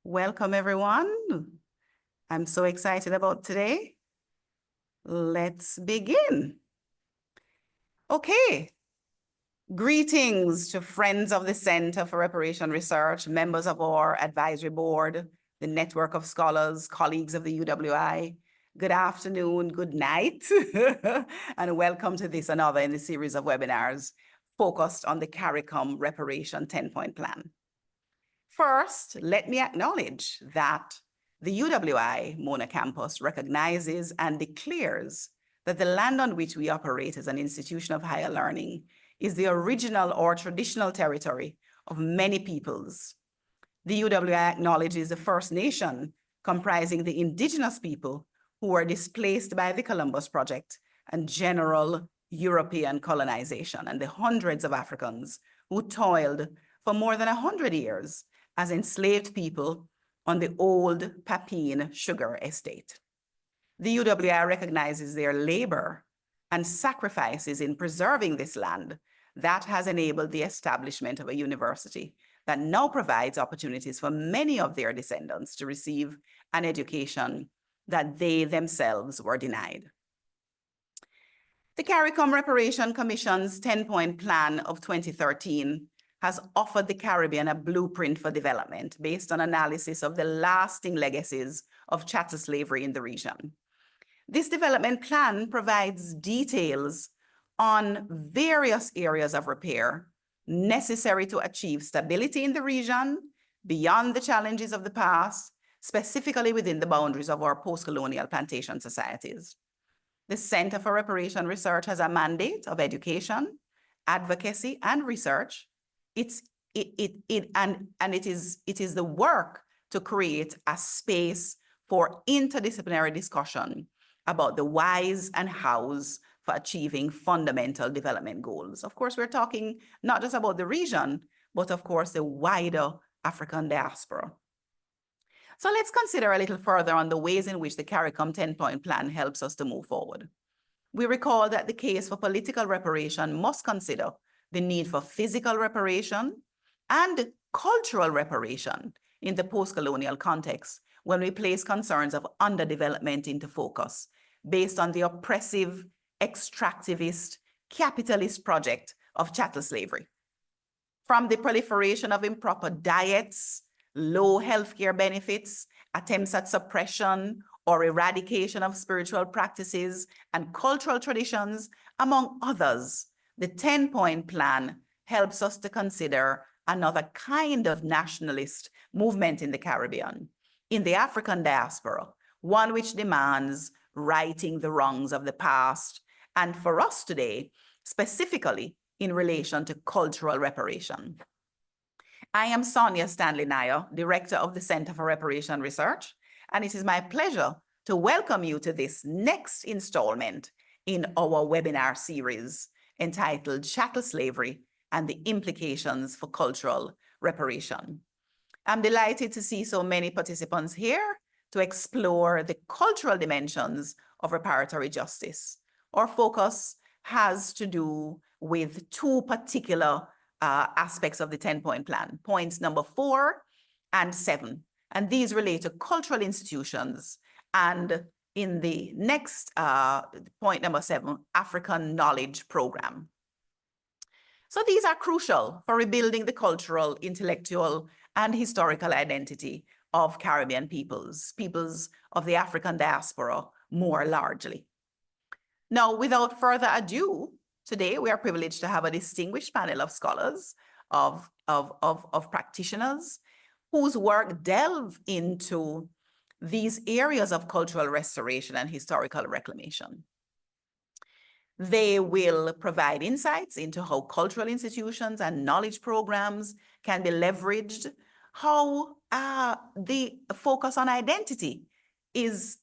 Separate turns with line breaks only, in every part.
Welcome, everyone. I'm so excited about today. Let's begin. Okay. Greetings to friends of the Center for Reparation Research, members of our advisory board, the network of scholars, colleagues of the UWI. Good afternoon, good night, and welcome to this another in the series of webinars focused on the CARICOM Reparation 10-point plan. First, let me acknowledge that the UWI Mona campus recognizes and declares that the land on which we operate as an institution of higher learning is the original or traditional territory of many peoples. The UWI acknowledges the First Nation comprising the indigenous people who were displaced by the Columbus Project and general European colonization, and the hundreds of Africans who toiled for more than 100 years as enslaved people on the old Papine sugar estate. The UWI recognizes their labor and sacrifices in preserving this land that has enabled the establishment of a university that now provides opportunities for many of their descendants to receive an education that they themselves were denied. The CARICOM Reparation Commission's 10-point plan of 2013 has offered the Caribbean a blueprint for development based on analysis of the lasting legacies of chattel slavery in the region. This development plan provides details on various areas of repair necessary to achieve stability in the region beyond the challenges of the past, specifically within the boundaries of our post-colonial plantation societies. The Center for Reparation Research has a mandate of education, advocacy, and research. It is the work to create a space for interdisciplinary discussion about the whys and hows for achieving fundamental development goals. Of course, we're talking not just about the region, but of course, the wider African diaspora. So let's consider a little further on the ways in which the CARICOM 10-point plan helps us to move forward. We recall that the case for political reparation must consider the need for physical reparation and cultural reparation in the post-colonial context when we place concerns of underdevelopment into focus based on the oppressive, extractivist, capitalist project of chattel slavery. From the proliferation of improper diets, low healthcare benefits, attempts at suppression or eradication of spiritual practices and cultural traditions, among others, the 10-point plan helps us to consider another kind of nationalist movement in the Caribbean, in the African diaspora, one which demands righting the wrongs of the past, and for us today, specifically in relation to cultural reparation. I am Sonia Stanley Nair, Director of the Center for Reparation Research, and it is my pleasure to welcome you to this next installment in our webinar series entitled Chattel Slavery and the Implications for Cultural Reparation. I'm delighted to see so many participants here to explore the cultural dimensions of reparatory justice. Our focus has to do with two particular aspects of the 10-point plan, points number 4 and 7. And these relate to cultural institutions. And in the next point number 7, African Knowledge Program. So these are crucial for rebuilding the cultural, intellectual, and historical identity of Caribbean peoples of the African diaspora more largely. Now, without further ado, today we are privileged to have a distinguished panel of scholars, of practitioners, whose work delve into these areas of cultural restoration and historical reclamation. They will provide insights into how cultural institutions and knowledge programs can be leveraged, how the focus on identity is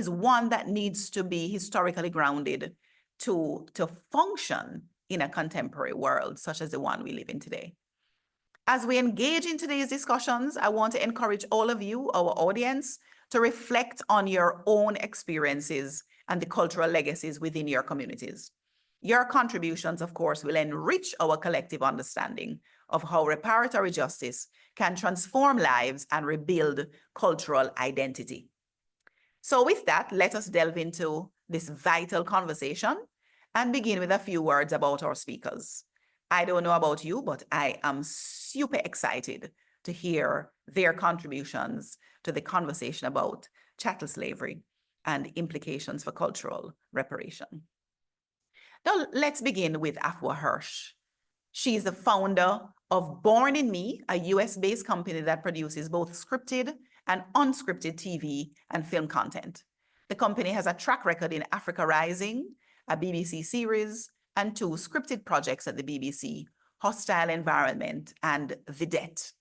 one that needs to be historically grounded to function in a contemporary world such as the one we live in today. As we engage in today's discussions, I want to encourage all of you, our audience, to reflect on your own experiences and the cultural legacies within your communities. Your contributions, of course, will enrich our collective understanding of how reparatory justice can transform lives and rebuild cultural identity. So with that, let us delve into this vital conversation and begin with a few words about our speakers. I don't know about you, but I am super excited to hear their contributions to the conversation about chattel slavery and implications for cultural reparation. Now, let's begin with Afua Hirsch. She is the founder of Born in Me, a US-based company that produces both scripted and unscripted TV and film content. The company has a track record in Africa Rising, a BBC series, and 2 scripted projects at the BBC, Hostile Environment and The Debt.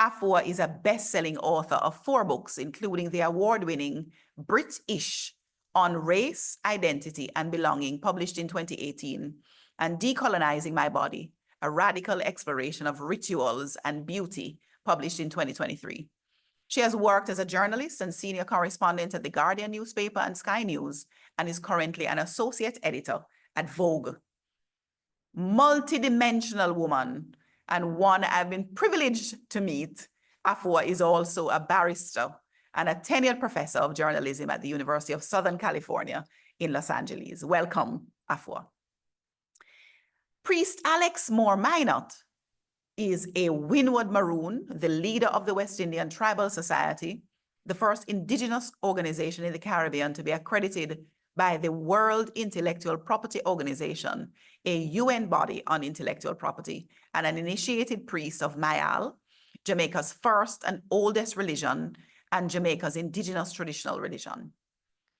Afua is a best-selling author of 4 books, including the award-winning British on Race, Identity, and Belonging, published in 2018, and Decolonizing My Body, a radical exploration of rituals and beauty, published in 2023. She has worked as a journalist and senior correspondent at The Guardian newspaper and Sky News, and is currently an associate editor at Vogue. Multidimensional woman, and one I've been privileged to meet. Afua is also a barrister and a tenured professor of journalism at the University of Southern California in Los Angeles. Welcome, Afua. Priest Alex Moore Minot is a Windward Maroon, the leader of the West Indian Tribal Society, the first indigenous organization in the Caribbean to be accredited by the World Intellectual Property Organization, a UN body on intellectual property, and an initiated priest of Myal, Jamaica's first and oldest religion, and Jamaica's indigenous traditional religion.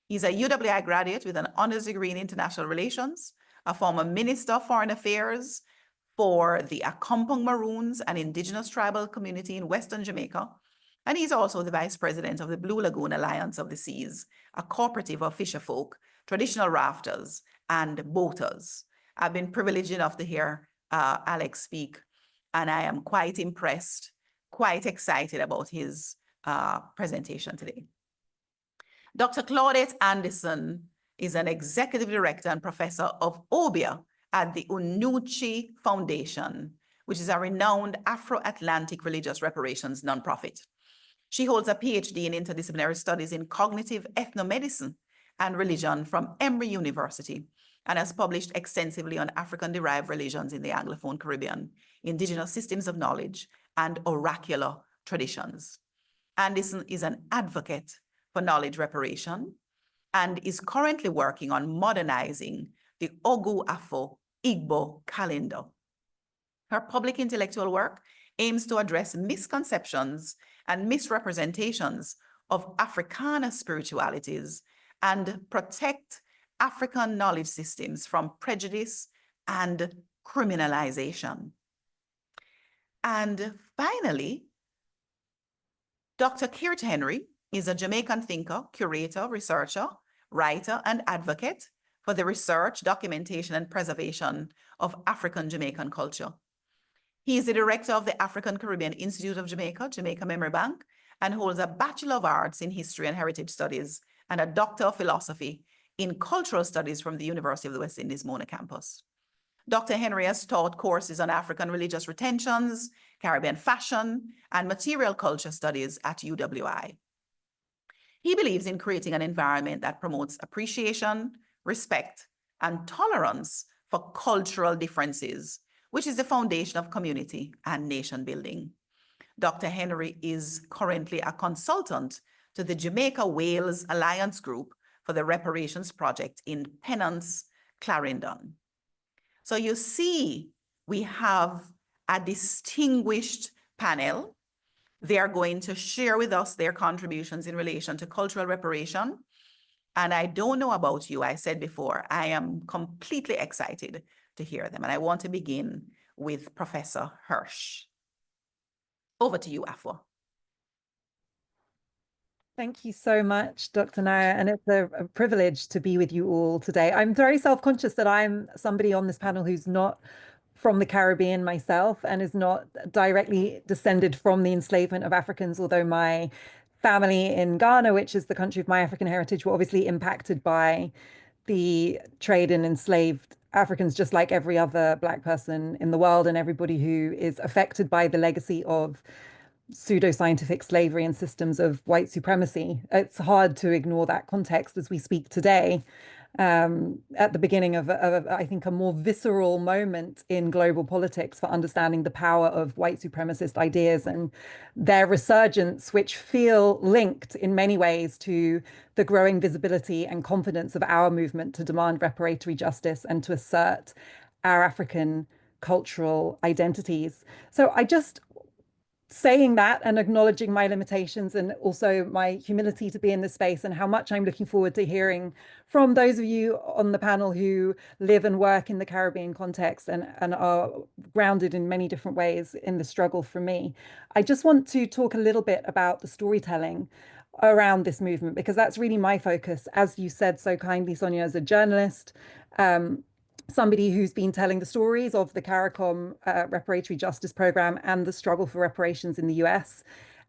He's a UWI graduate with an honors degree in international relations, a former Minister of Foreign Affairs for the Accompong Maroons, an indigenous tribal community in Western Jamaica. And he's also the vice president of the Blue Lagoon Alliance of the Seas, a cooperative of fisherfolk, traditional rafters, and boaters. I've been privileged enough to hear Alex speak, and I am quite impressed, quite excited about his presentation today. Dr. Claudette Anderson is an executive director and professor of Obeah at the Unuchi Foundation, which is a renowned Afro-Atlantic religious reparations nonprofit. She holds a PhD in interdisciplinary studies in cognitive ethnomedicine and religion from Emory University, and has published extensively on African-derived religions in the Anglophone Caribbean, indigenous systems of knowledge, and oracular traditions. Anderson is an advocate for knowledge reparation and is currently working on modernizing the Ogu Afo Igbo calendar. Her public intellectual work aims to address misconceptions and misrepresentations of Africana spiritualities and protect African knowledge systems from prejudice and criminalization. And finally, Dr. Kirt Henry is a Jamaican thinker, curator, researcher, writer, and advocate for the research, documentation, and preservation of African Jamaican culture. He is the director of the African Caribbean Institute of Jamaica, Jamaica Memory Bank, and holds a Bachelor of Arts in History and Heritage Studies and a Doctor of Philosophy in Cultural Studies from the University of the West Indies, Mona campus. Dr. Henry has taught courses on African religious retentions, Caribbean fashion, and material culture studies at UWI. He believes in creating an environment that promotes appreciation, respect, and tolerance for cultural differences, which is the foundation of community and nation building. Dr. Henry is currently a consultant to the Jamaica-Wales Alliance Group for the Reparations Project in Penance, Clarendon. So you see, we have a distinguished panel. They are going to share with us their contributions in relation to cultural reparation. And I don't know about you, I said before, I am completely excited to hear them. And I want to begin with Professor Hirsch. Over to you, Afua.
Thank you so much, Dr. Naya, and it's a privilege to be with you all today. I'm very self-conscious that I'm somebody on this panel who's not from the Caribbean myself and is not directly descended from the enslavement of Africans, although my family in Ghana, which is the country of my African heritage, were obviously impacted by the trade in enslaved Africans, just like every other Black person in the world, and everybody who is affected by the legacy of pseudo-scientific slavery and systems of white supremacy. It's hard to ignore that context as we speak today, at the beginning of, I think, a more visceral moment in global politics for understanding the power of white supremacist ideas and their resurgence, which feel linked in many ways to the growing visibility and confidence of our movement to demand reparatory justice and to assert our African cultural identities. So I just saying that and acknowledging my limitations and also my humility to be in this space and how much I'm looking forward to hearing from those of you on the panel who live and work in the Caribbean context and are grounded in many different ways in the struggle for me. I just want to talk a little bit about the storytelling around this movement, because that's really my focus. As you said so kindly, Sonia, as a journalist, somebody who's been telling the stories of the CARICOM reparatory justice program and the struggle for reparations in the US,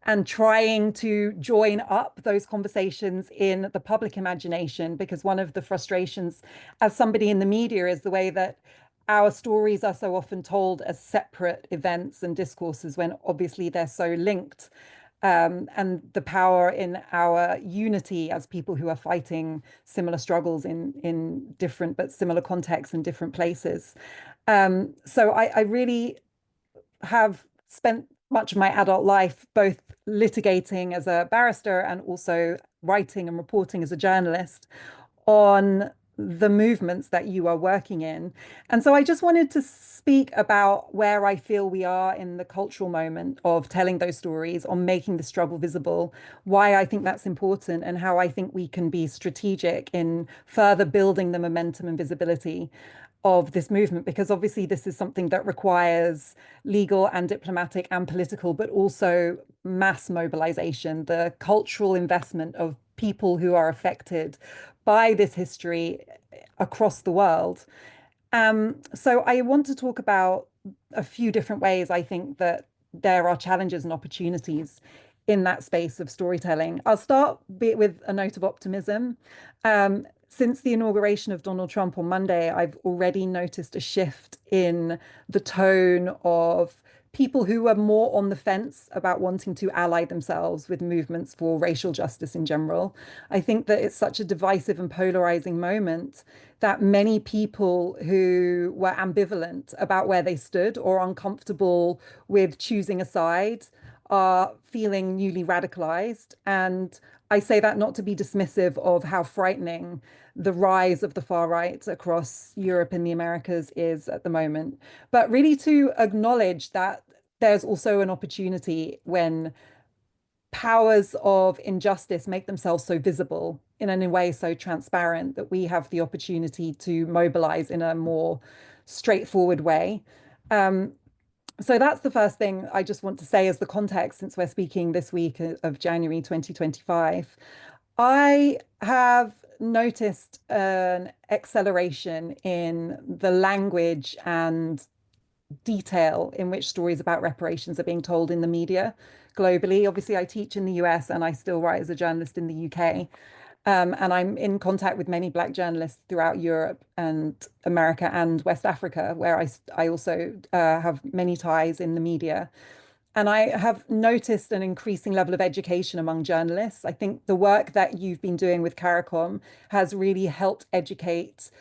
and trying to join up those conversations in the public imagination, because one of the frustrations as somebody in the media is the way that our stories are so often told as separate events and discourses when obviously they're so linked. And the power in our unity as people who are fighting similar struggles in different but similar contexts in different places. So I really have spent much of my adult life both litigating as a barrister and also writing and reporting as a journalist on the movements that you are working in. And so I just wanted to speak about where I feel we are in the cultural moment of telling those stories, on making the struggle visible, why I think that's important, and how I think we can be strategic in further building the momentum and visibility of this movement, because obviously this is something that requires legal and diplomatic and political, but also mass mobilization, the cultural investment of people who are affected by this history across the world. So I want to talk about a few different ways I think that there are challenges and opportunities in that space of storytelling. I'll start with a note of optimism. Since the inauguration of Donald Trump on Monday, I've already noticed a shift in the tone of people who are more on the fence about wanting to ally themselves with movements for racial justice in general. I think that it's such a divisive and polarizing moment that many people who were ambivalent about where they stood or uncomfortable with choosing a side are feeling newly radicalized. And I say that not to be dismissive of how frightening the rise of the far right across Europe and the Americas is at the moment, but really to acknowledge that there's also an opportunity when powers of injustice make themselves so visible in a way so transparent that we have the opportunity to mobilize in a more straightforward way. So that's the first thing I just want to say as the context, since we're speaking this week of January 2025. I have noticed an acceleration in the language and detail in which stories about reparations are being told in the media globally. Obviously, I teach in the US and I still write as a journalist in the UK. And I'm in contact with many Black journalists throughout Europe and America and West Africa, where I also have many ties in the media. And I have noticed an increasing level of education among journalists. I think the work that you've been doing with CARICOM has really helped educate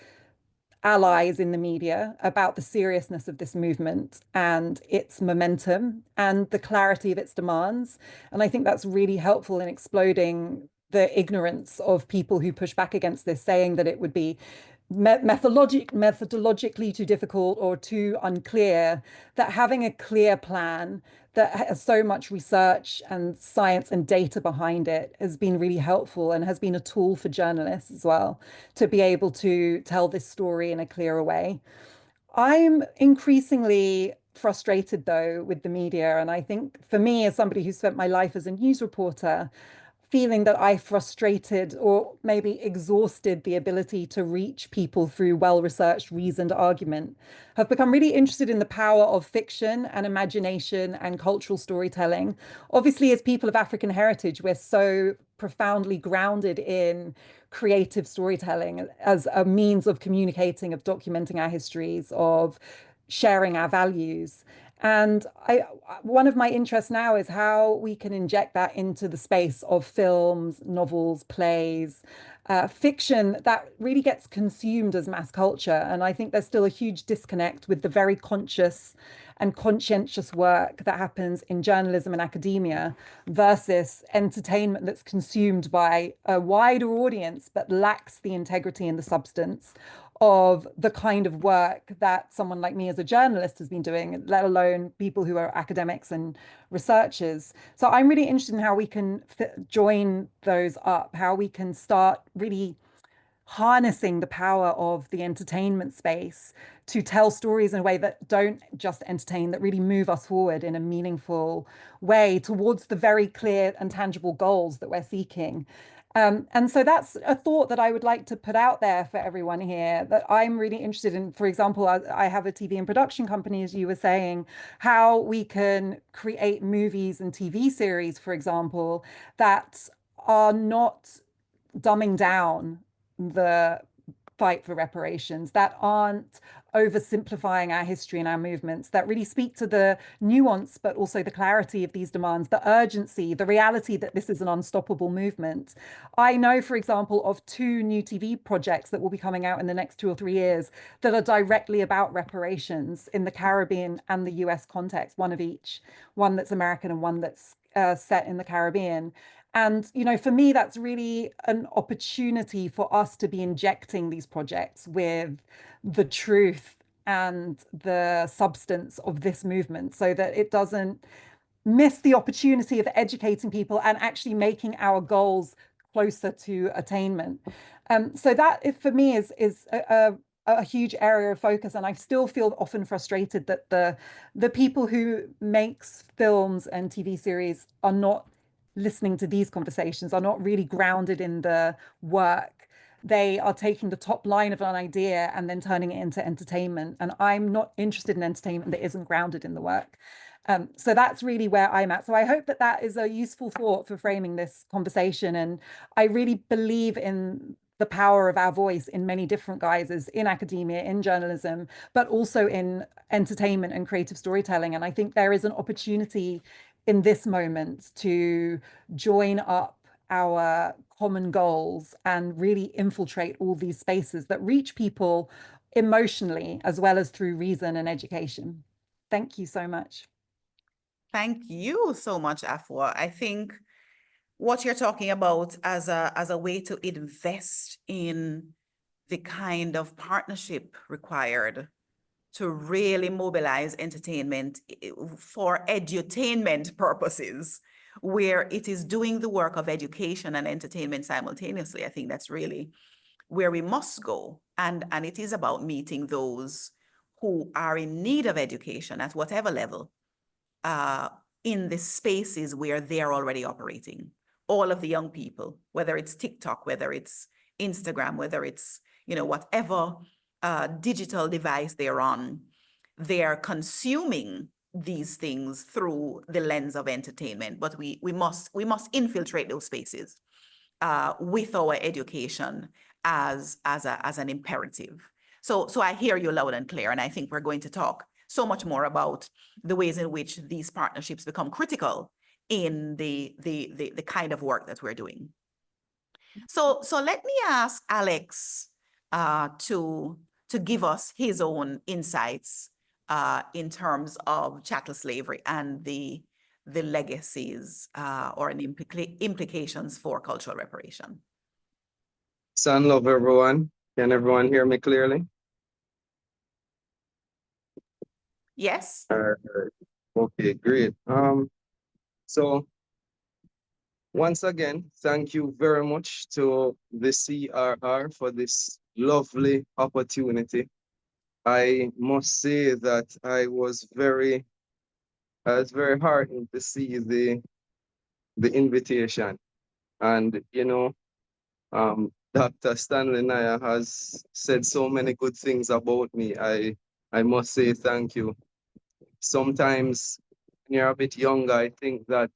allies in the media about the seriousness of this movement and its momentum and the clarity of its demands. And I think that's really helpful in exploding the ignorance of people who push back against this, saying that it would be methodologically too difficult or too unclear, that having a clear plan that has so much research and science and data behind it has been really helpful and has been a tool for journalists as well to be able to tell this story in a clearer way. I'm increasingly frustrated though with the media. And I think for me, as somebody who spent my life as a news reporter, feeling that I frustrated or maybe exhausted the ability to reach people through well-researched, reasoned argument, have become really interested in the power of fiction and imagination and cultural storytelling. Obviously, as people of African heritage, we're so profoundly grounded in creative storytelling as a means of communicating, of documenting our histories, of sharing our values. And one of my interests now is how we can inject that into the space of films, novels, plays, fiction that really gets consumed as mass culture. And I think there's still a huge disconnect with the very conscious and conscientious work that happens in journalism and academia versus entertainment that's consumed by a wider audience but lacks the integrity and the substance of the kind of work that someone like me as a journalist has been doing, let alone people who are academics and researchers. So I'm really interested in how we can join those up, how we can start really harnessing the power of the entertainment space to tell stories in a way that don't just entertain, that really move us forward in a meaningful way towards the very clear and tangible goals that we're seeking. And so that's a thought that I would like to put out there for everyone here, that I'm really interested in. For example, I have a TV and production company, as you were saying, how we can create movies and TV series, for example, that are not dumbing down the fight for reparations, that aren't oversimplifying our history and our movements, that really speak to the nuance, but also the clarity of these demands, the urgency, the reality that this is an unstoppable movement. I know, for example, of 2 new TV projects that will be coming out in the next 2 or 3 years that are directly about reparations in the Caribbean and the US context, one of each, one that's American and one that's set in the Caribbean. And, you know, for me, that's really an opportunity for us to be injecting these projects with the truth and the substance of this movement so that it doesn't miss the opportunity of educating people and actually making our goals closer to attainment. So that, for me, is a huge area of focus, and I still feel often frustrated that the people who makes films and TV series are not listening to these conversations, are not really grounded in the work. They are taking the top line of an idea and then turning it into entertainment. And I'm not interested in entertainment that isn't grounded in the work. So that's really where I'm at. So I hope that that is a useful thought for framing this conversation. And I really believe in the power of our voice in many different guises, in academia, in journalism, but also in entertainment and creative storytelling. And I think there is an opportunity in this moment to join up our common goals and really infiltrate all these spaces that reach people emotionally as well as through reason and education. Thank you so much.
Thank you so much, Afua. I think what you're talking about as a way to invest in the kind of partnership required to really mobilize entertainment for edutainment purposes, where it is doing the work of education and entertainment simultaneously. I think that's really where we must go. And it is about meeting those who are in need of education at whatever level in the spaces where they're already operating. All of the young people, whether it's TikTok, whether it's Instagram, whether it's, you know, whatever digital device they're on, they're consuming these things through the lens of entertainment. But we must infiltrate those spaces with our education as an imperative. So I hear you loud and clear, and I think we're going to talk so much more about the ways in which these partnerships become critical in the kind of work that we're doing. So let me ask Alex to give us his own insights in terms of chattel slavery and the legacies or implications for cultural reparation.
Sun love, everyone. Can everyone hear me clearly?
Yes.
Okay, great. So once again, thank you very much to the CRR for this lovely opportunity. I must say that I was very heartened to see the invitation. And you know, Dr. Stanley Naya has said so many good things about me. I must say thank you. Sometimes when you're a bit younger, I think that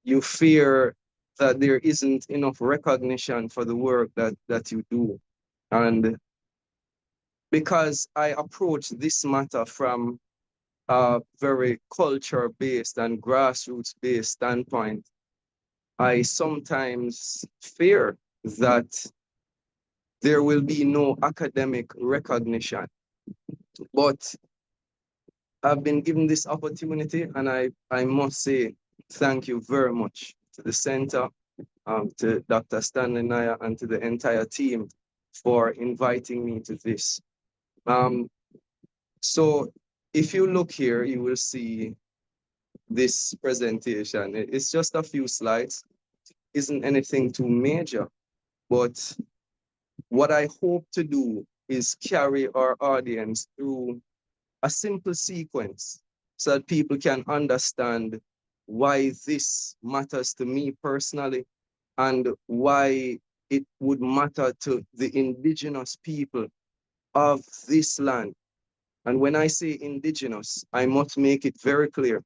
you fear that there isn't enough recognition for the work that you do. And because I approach this matter from a very culture-based and grassroots-based standpoint, I sometimes fear that there will be no academic recognition. But I've been given this opportunity, and I must say thank you very much to the center, to Dr. Stanley Naya, and to the entire team for inviting me to this. So if you look here, you will see this presentation. It's just a few slides. Isn't anything too major, but what I hope to do is carry our audience through a simple sequence so that people can understand why this matters to me personally and why it would matter to the indigenous people of this land. And when I say indigenous, I must make it very clear.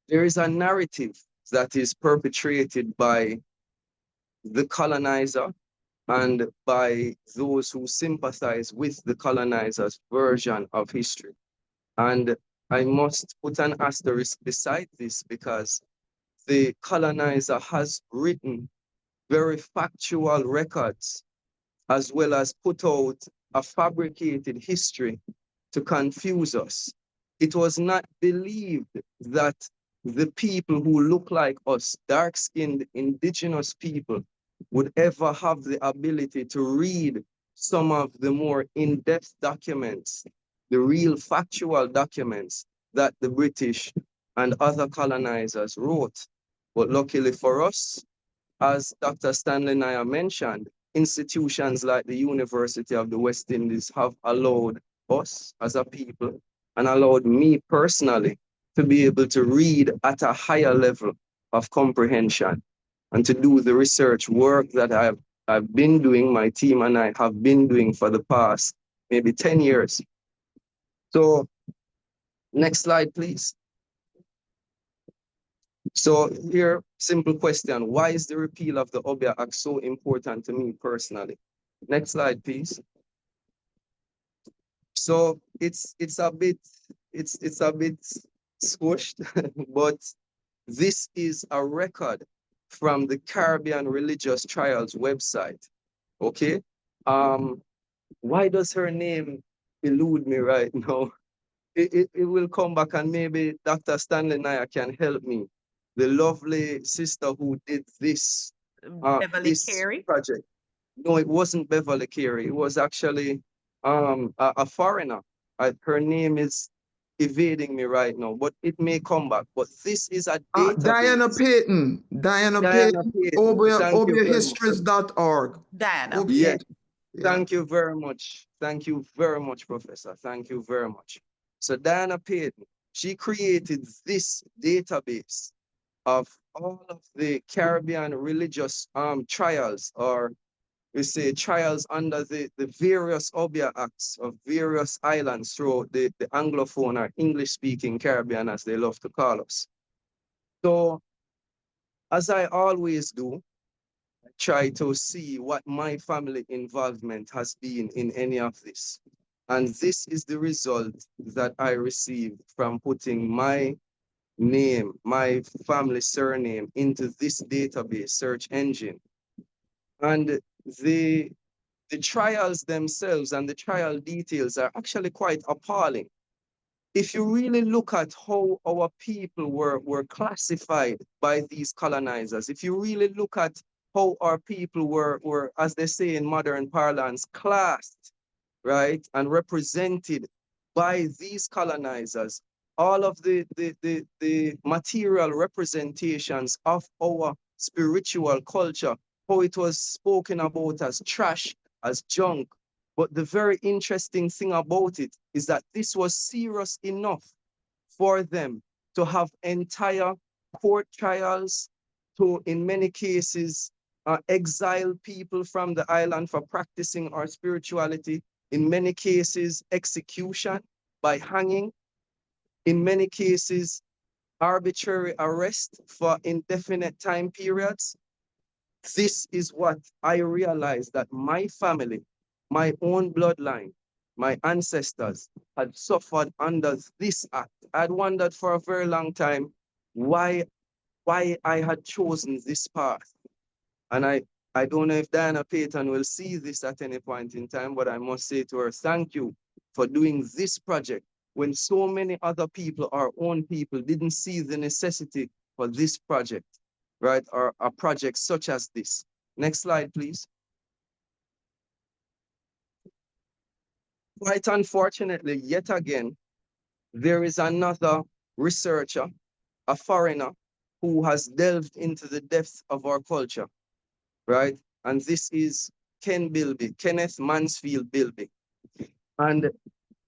There is a narrative that is perpetrated by the colonizer and by those who sympathize with the colonizer's version of history. And I must put an asterisk beside this because the colonizer has written very factual records as well as put out a fabricated history to confuse us. It was not believed that the people who look like us, dark-skinned indigenous people, would ever have the ability to read some of the more in-depth documents, the real factual documents that the British and other colonizers wrote. But luckily for us, as Dr. Stanley Naya mentioned, institutions like the University of the West Indies have allowed us as a people and allowed me personally to be able to read at a higher level of comprehension and to do the research work that I've been doing, my team and I have been doing for the past maybe 10 years. So next slide, please. So here, simple question. Why is the repeal of the Obeah Act so important to me personally? Next slide, please. So it's a bit squished, but this is a record from the Caribbean Religious Trials website. Okay. Why does her name elude me right now? It will come back, and maybe Dr. Stanley Naya can help me. The lovely sister who did this,
Beverly
this
Carey?
project. No, it wasn't Beverly Carey. It was actually a foreigner. Her name is evading me right now, but it may come back. But this is a database.
Diana Payton. Diana Payton.
Obeah,
Obeahhistories.org.
Diana.
Yes.
Yeah.
Thank you very much. Thank you very much, Professor. Thank you very much. So Diana Payton, she created this database of all of the Caribbean religious trials, or we say trials under the various Obeah Acts of various islands throughout the Anglophone or English-speaking Caribbean, as they love to call us. So, as I always do, I try to see what my family involvement has been in any of this. And this is the result that I received from putting my name, my family surname into this database search engine. And the trials themselves and the trial details are actually quite appalling. If you really look at how our people were classified by these colonizers, if you really look at how our people were, as they say in modern parlance, classed, right, and represented by these colonizers, all of the material representations of our spiritual culture, how it was spoken about as trash, as junk. But the very interesting thing about it is that this was serious enough for them to have entire court trials, to, in many cases, exile people from the island for practicing our spirituality, in many cases, execution by hanging, in many cases, arbitrary arrest for indefinite time periods. This is what I realized, that my family, my own bloodline, my ancestors had suffered under this act. I'd wondered for a very long time why I had chosen this path. And I don't know if Diana Payton will see this at any point in time, but I must say to her, thank you for doing this project when so many other people, our own people, didn't see the necessity for this project, right? Or a project such as this. Next slide, please. Quite unfortunately, yet again, there is another researcher, a foreigner, who has delved into the depths of our culture, right? And this is Kenneth Mansfield Bilby. And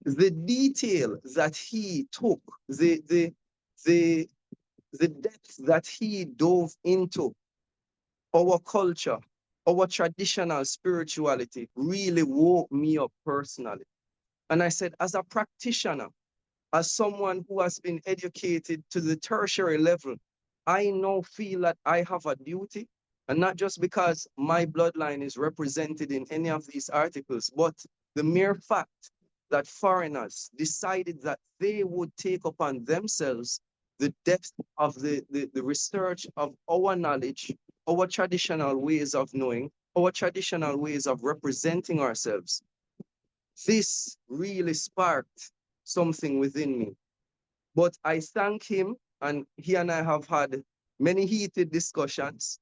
the detail that he took, the depth that he dove into our culture, our traditional spirituality really woke me up personally. And I said, as a practitioner, as someone who has been educated to the tertiary level, I now feel that I have a duty, and not just because my bloodline is represented in any of these articles, but the mere fact that foreigners decided that they would take upon themselves the depth of the research of our knowledge, our traditional ways of knowing, our traditional ways of representing ourselves. This really sparked something within me. But I thank him, and he and I have had many heated discussions,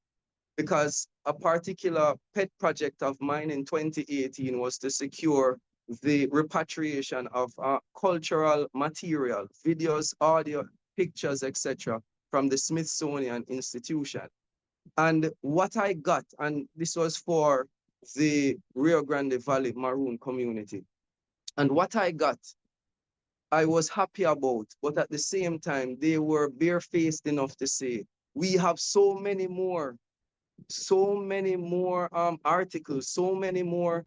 because a particular pet project of mine in 2018 was to secure the repatriation of cultural material, videos, audio, pictures, etc., from the Smithsonian Institution. And what I got, and this was for the Rio Grande Valley Maroon community, and what I got, I was happy about, but at the same time, they were barefaced enough to say, we have so many more articles, so many more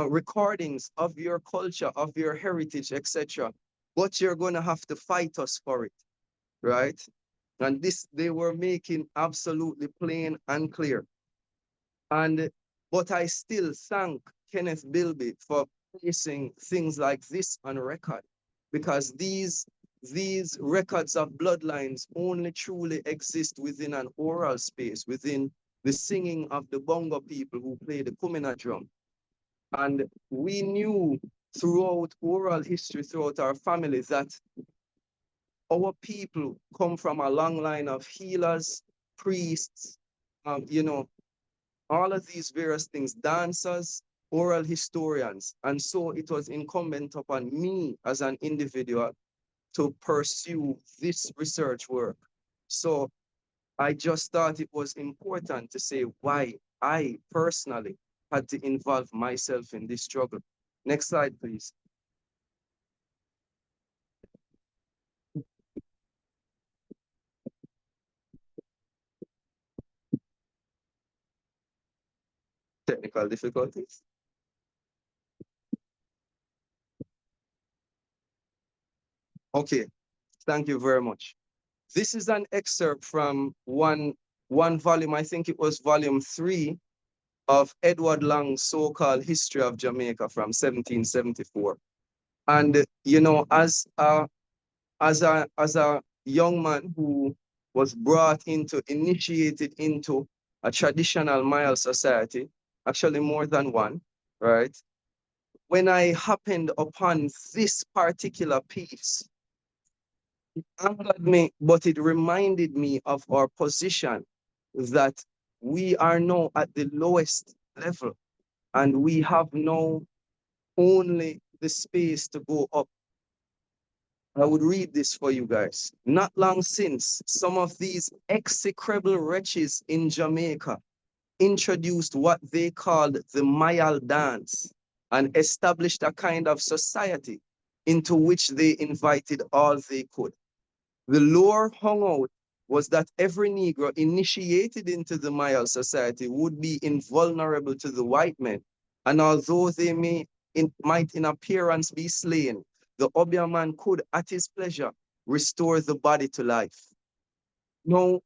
recordings of your culture, of your heritage, etc. But you're going to have to fight us for it, right? And this they were making absolutely plain and clear. But I still thank Kenneth Bilby for placing things like this on record, because these records of bloodlines only truly exist within an oral space, within the singing of the bongo people who play the kumina drum. And we knew throughout oral history, throughout our family, that our people come from a long line of healers, priests, all of these various things, dancers, oral historians. And so it was incumbent upon me as an individual to pursue this research work. So I just thought it was important to say why I personally had to involve myself in this struggle. Next slide, please. Technical difficulties. Okay, thank you very much. This is an excerpt from one volume, I think it was volume 3 of Edward Lang's so-called History of Jamaica from 1774. And as a young man who was initiated into a traditional Myal society, actually more than one, right? When I happened upon this particular piece, it angered me, but it reminded me of our position, that we are now at the lowest level, and we have now only the space to go up. I would read this for you guys. Not long since, some of these execrable wretches in Jamaica introduced what they called the Myal dance and established a kind of society into which they invited all they could. The lure hung out was that every Negro initiated into the Myal society would be invulnerable to the white men, and although they might in appearance be slain, the Obeah man could, at his pleasure, restore the body to life. Now,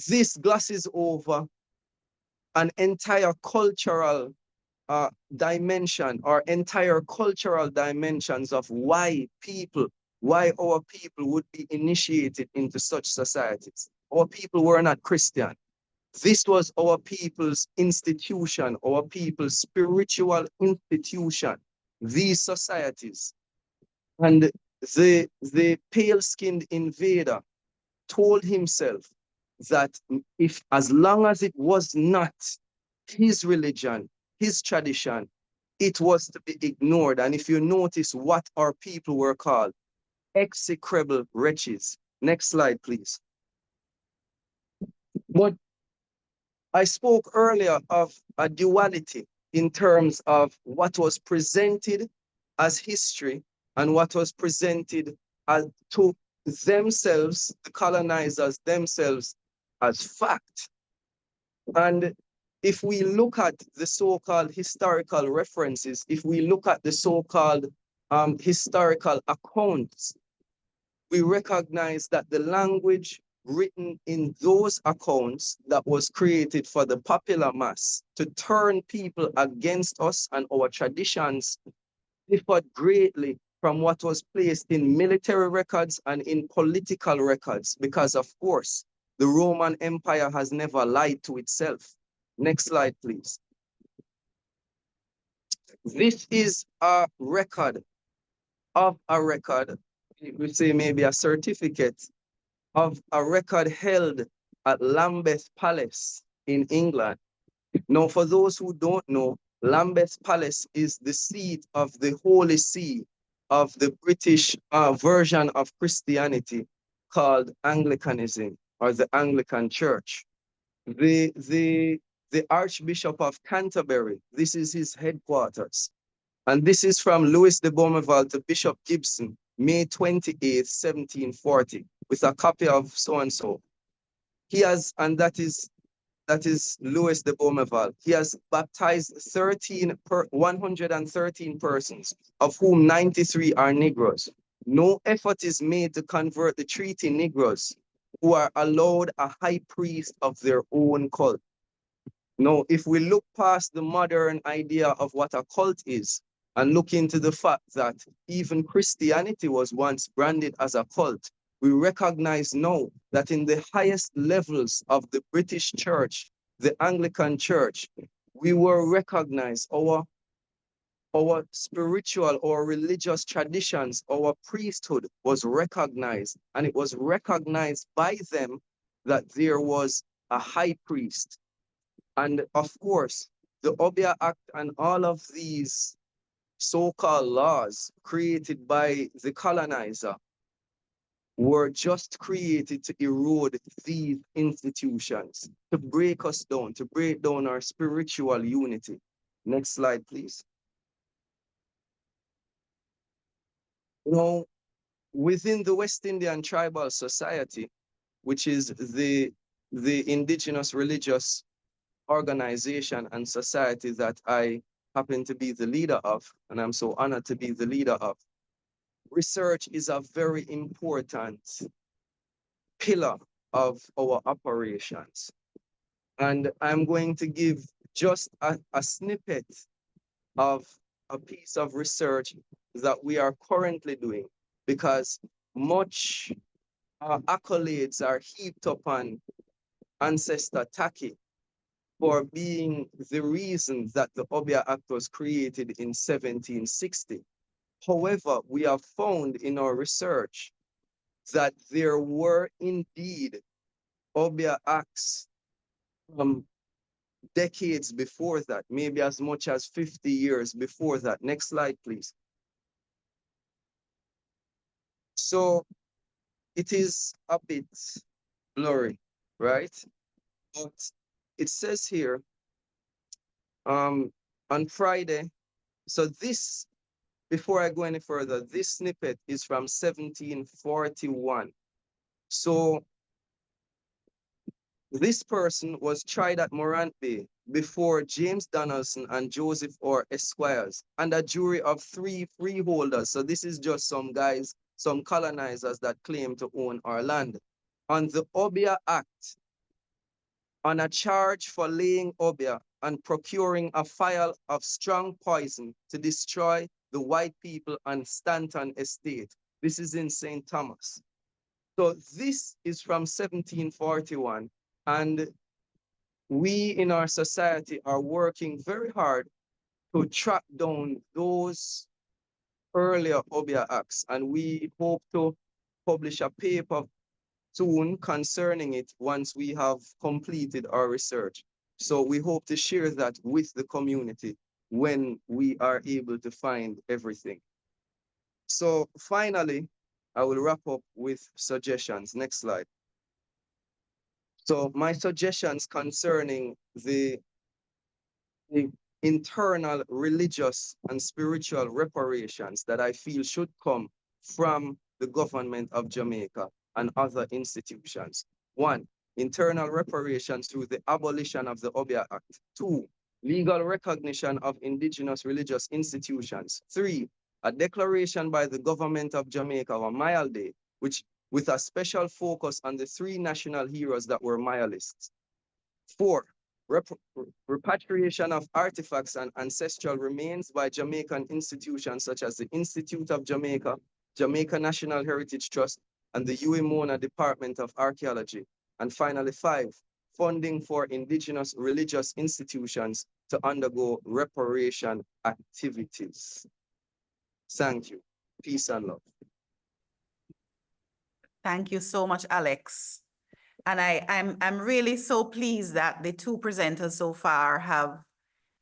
this glosses over an entire cultural dimension or entire cultural dimensions of why our people would be initiated into such societies. Our people were not Christian. This was our people's institution, our people's spiritual institution, these societies. And the pale-skinned invader told himself that if, as long as it was not his religion, his tradition, it was to be ignored. And if you notice what our people were called, execrable wretches. Next slide, please. But I spoke earlier of a duality in terms of what was presented as history and what was presented as to themselves, the colonizers themselves, as fact. And if we look at the so-called historical references, if we look at the so-called historical accounts, we recognize that the language written in those accounts that was created for the popular mass to turn people against us and our traditions differed greatly from what was placed in military records and in political records, because of course, the Roman Empire has never lied to itself. Next slide, please. This is a record of a record, we say maybe a certificate of a record held at Lambeth Palace in England. Now, for those who don't know, Lambeth Palace is the seat of the Holy See of the British version of Christianity called Anglicanism or the Anglican Church. The Archbishop of Canterbury, this is his headquarters. And this is from Louis de Beaumont to Bishop Gibson, May 28, 1740, with a copy of so-and-so. He has, and that is Louis de Beaumont. He has baptized 113 persons, of whom 93 are Negroes. No effort is made to convert the treaty Negroes, who are allowed a high priest of their own cult. Now, if we look past the modern idea of what a cult is, and look into the fact that even Christianity was once branded as a cult, we recognize now that in the highest levels of the British Church, the Anglican Church, we were recognized, our spiritual or religious traditions, our priesthood was recognized, and it was recognized by them that there was a high priest. And of course, the Obeah Act and all of these so-called laws created by the colonizer were just created to erode these institutions, to break us down, to break down our spiritual unity. Next slide, please. Now, within the West Indian Tribal Society, which is the indigenous religious organization and society that I happen to be the leader of, and I'm so honored to be the leader of, research is a very important pillar of our operations. And I'm going to give just a snippet of a piece of research that we are currently doing, because much accolades are heaped upon Ancestor Taki for being the reason that the Obeah Act was created in 1760. However, we have found in our research that there were indeed Obeah Acts decades before that, maybe as much as 50 years before that. Next slide, please. So it is a bit blurry, right? But it says here, on Friday, so this, before I go any further, this snippet is from 1741. So this person was tried at Morant Bay before James Donaldson and Joseph Orr Esquires and a jury of 3 freeholders. So this is just some guys, some colonizers that claim to own our land. on the Obeah Act on a charge for laying Obeah and procuring a phial of strong poison to destroy the white people on Stanton Estate. This is in St. Thomas. So this is from 1741, and we in our society are working very hard to track down those earlier Obeah Acts, and we hope to publish a paper soon concerning it once we have completed our research. So we hope to share that with the community when we are able to find everything. So finally, I will wrap up with suggestions. Next slide. So my suggestions concerning the internal religious and spiritual reparations that I feel should come from the government of Jamaica and other institutions. 1, internal reparations through the abolition of the Obeah Act. 2, legal recognition of indigenous religious institutions. 3, a declaration by the government of Jamaica on Myal Day, which with a special focus on the 3 national heroes that were Myalists. 4, repatriation of artifacts and ancestral remains by Jamaican institutions such as the Institute of Jamaica, Jamaica National Heritage Trust, and the UEMONA Department of Archaeology. And finally, 5, funding for indigenous religious institutions to undergo reparation activities. Thank you. Peace and love.
Thank you so much, Alex. And I'm really so pleased that the 2 presenters so far have,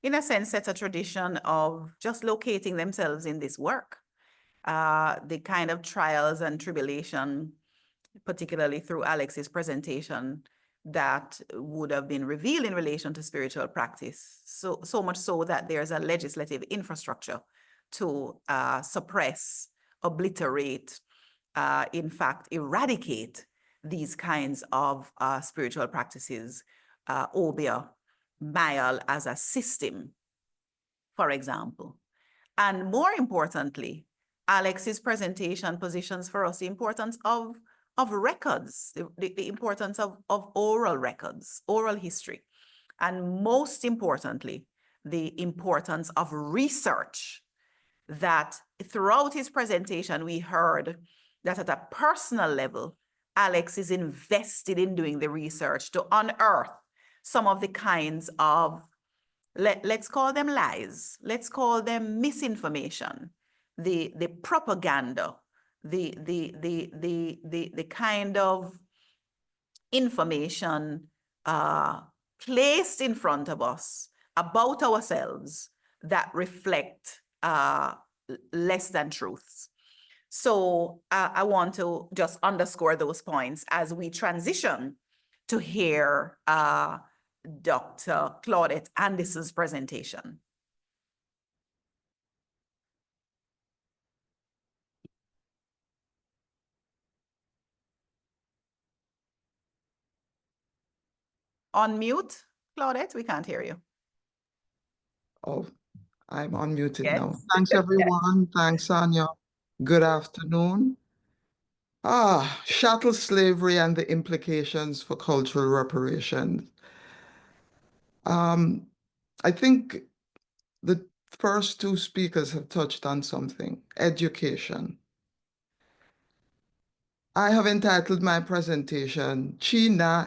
in a sense, set a tradition of just locating themselves in this work. The kind of trials and tribulation, particularly through Alex's presentation, that would have been revealed in relation to spiritual practice. So much so that there's a legislative infrastructure to suppress, obliterate, in fact, eradicate these kinds of spiritual practices, Obeah, Myal as a system, for example. And more importantly, Alex's presentation positions for us the importance of records, the importance of oral records, oral history, and most importantly, the importance of research. That throughout his presentation, we heard that at a personal level, Alex is invested in doing the research to unearth some of the kinds of, let's call them lies, let's call them misinformation, the propaganda, the kind of information placed in front of us about ourselves that reflect less than truths. So I want to just underscore those points as we transition to hear Dr. Claudette Anderson's presentation. Unmute, Claudette, we can't hear you.
Oh, I'm unmuted
Yes.
now. Thanks, everyone. Thanks, Anya. Good afternoon. Chattel slavery and the implications for cultural reparations. I think the first 2 speakers have touched on something, education. I have entitled my presentation, Chi Na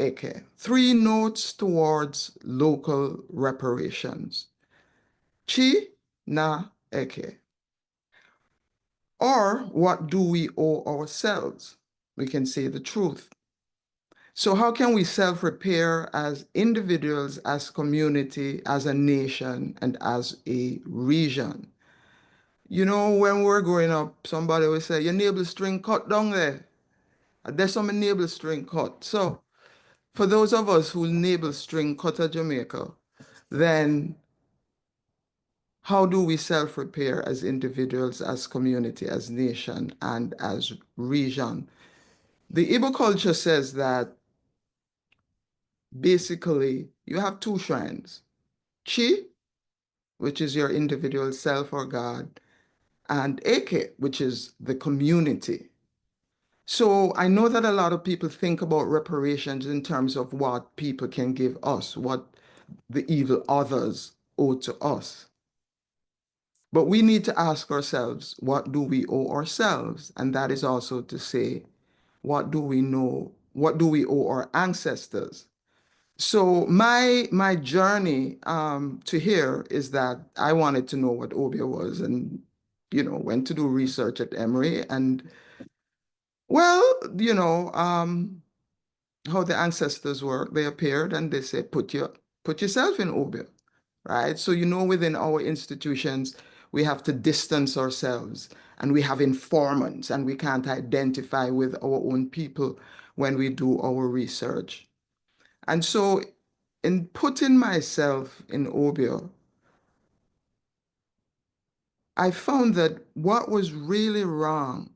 Eke, 3 notes towards local reparations. Chi Na Eke. Or what do we owe ourselves? We can say the truth. So how can we self-repair as individuals, as community, as a nation, and as a region? You know, when we're growing up, somebody will say, your navel string cut down there. There's some navel string cut. So for those of us who navel string cut at Jamaica, then how do we self-repair as individuals, as community, as nation, and as region? The Igbo culture says that basically you have 2 shrines, Chi, which is your individual self or God, and Eke, which is the community. So I know that a lot of people think about reparations in terms of what people can give us, what the evil others owe to us. But we need to ask ourselves, what do we owe ourselves? And that is also to say, what do we know? What do we owe our ancestors? So my journey to here is that I wanted to know what Obeah was, and went to do research at Emory, and well, how the ancestors work, they appeared and they say, put yourself in Obeah, right? So within our institutions, we have to distance ourselves, and we have informants, and we can't identify with our own people when we do our research. And so in putting myself in Obeah, I found that what was really wrong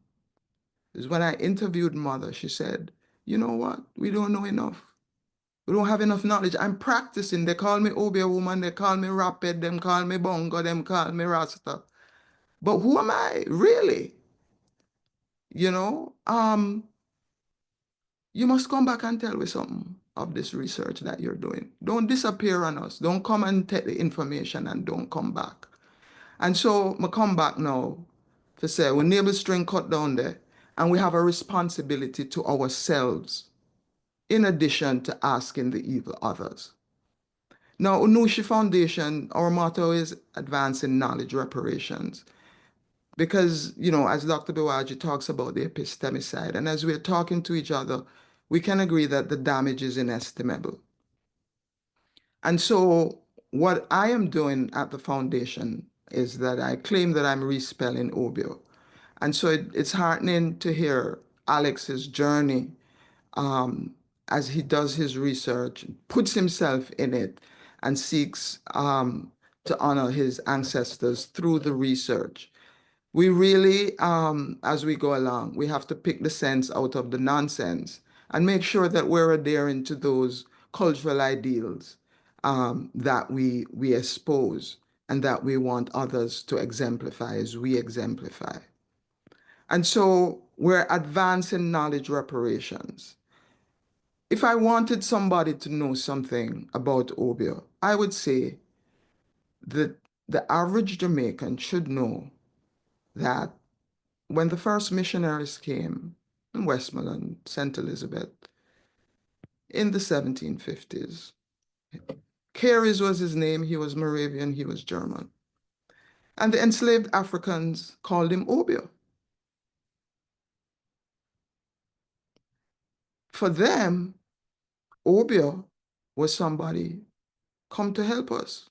is when I interviewed Mother, she said, you know what? We don't know enough. We don't have enough knowledge. I'm practicing. They call me Obeah woman. They call me Rapid. Them call me Bongo. Them call me Rasta. But who am I really? You must come back and tell me something of this research that you're doing. Don't disappear on us. Don't come and take the information and don't come back. And so I come back now to say we navel string cut down there, and we have a responsibility to ourselves in addition to asking the evil others. Now, Unushi Foundation, our motto is advancing knowledge reparations. Because, as Dr. Bewaji talks about the epistemicide, and as we're talking to each other, we can agree that the damage is inestimable. And so what I am doing at the foundation is that I claim that I'm respelling Obeah. And so it's heartening to hear Alex's journey as he does his research, puts himself in it, and seeks to honor his ancestors through the research. We really, as we go along, we have to pick the sense out of the nonsense and make sure that we're adhering to those cultural ideals that we expose and that we want others to exemplify as we exemplify. And so we're advancing knowledge reparations. If I wanted somebody to know something about Obeah, I would say that the average Jamaican should know that when the first missionaries came in Westmoreland, St. Elizabeth, in the 1750s, Caries was his name, he was Moravian, he was German. And the enslaved Africans called him Obeah. For them, Obeah was somebody come to help us.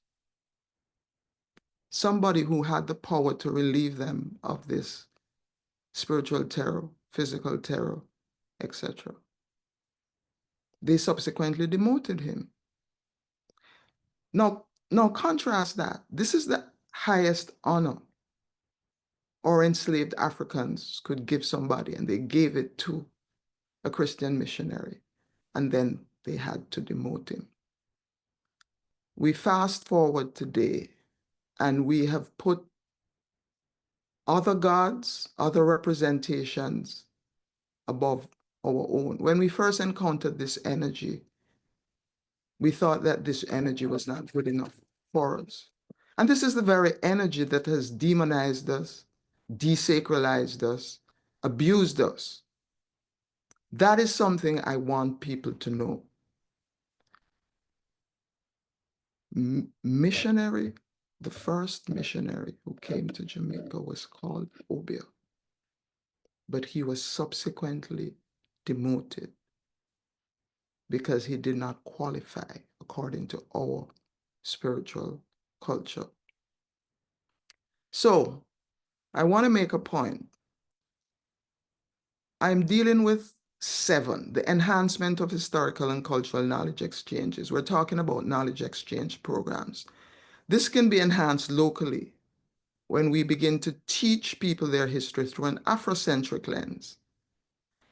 Somebody who had the power to relieve them of this spiritual terror, physical terror, etc. They subsequently demoted him. Now contrast that. This is the highest honor our enslaved Africans could give somebody, and they gave it to a Christian missionary, and then they had to demote him. We fast forward today, and we have put other gods, other representations above our own. When we first encountered this energy, we thought that this energy was not good enough for us. And this is the very energy that has demonized us, desacralized us, abused us. That is something I want people to know. Missionary, the first missionary who came to Jamaica was called Obeah, but he was subsequently demoted because he did not qualify according to our spiritual culture. So I want to make a point. I'm dealing with 7, the enhancement of historical and cultural knowledge exchanges. We're talking about knowledge exchange programs. This can be enhanced locally when we begin to teach people their history through an Afrocentric lens,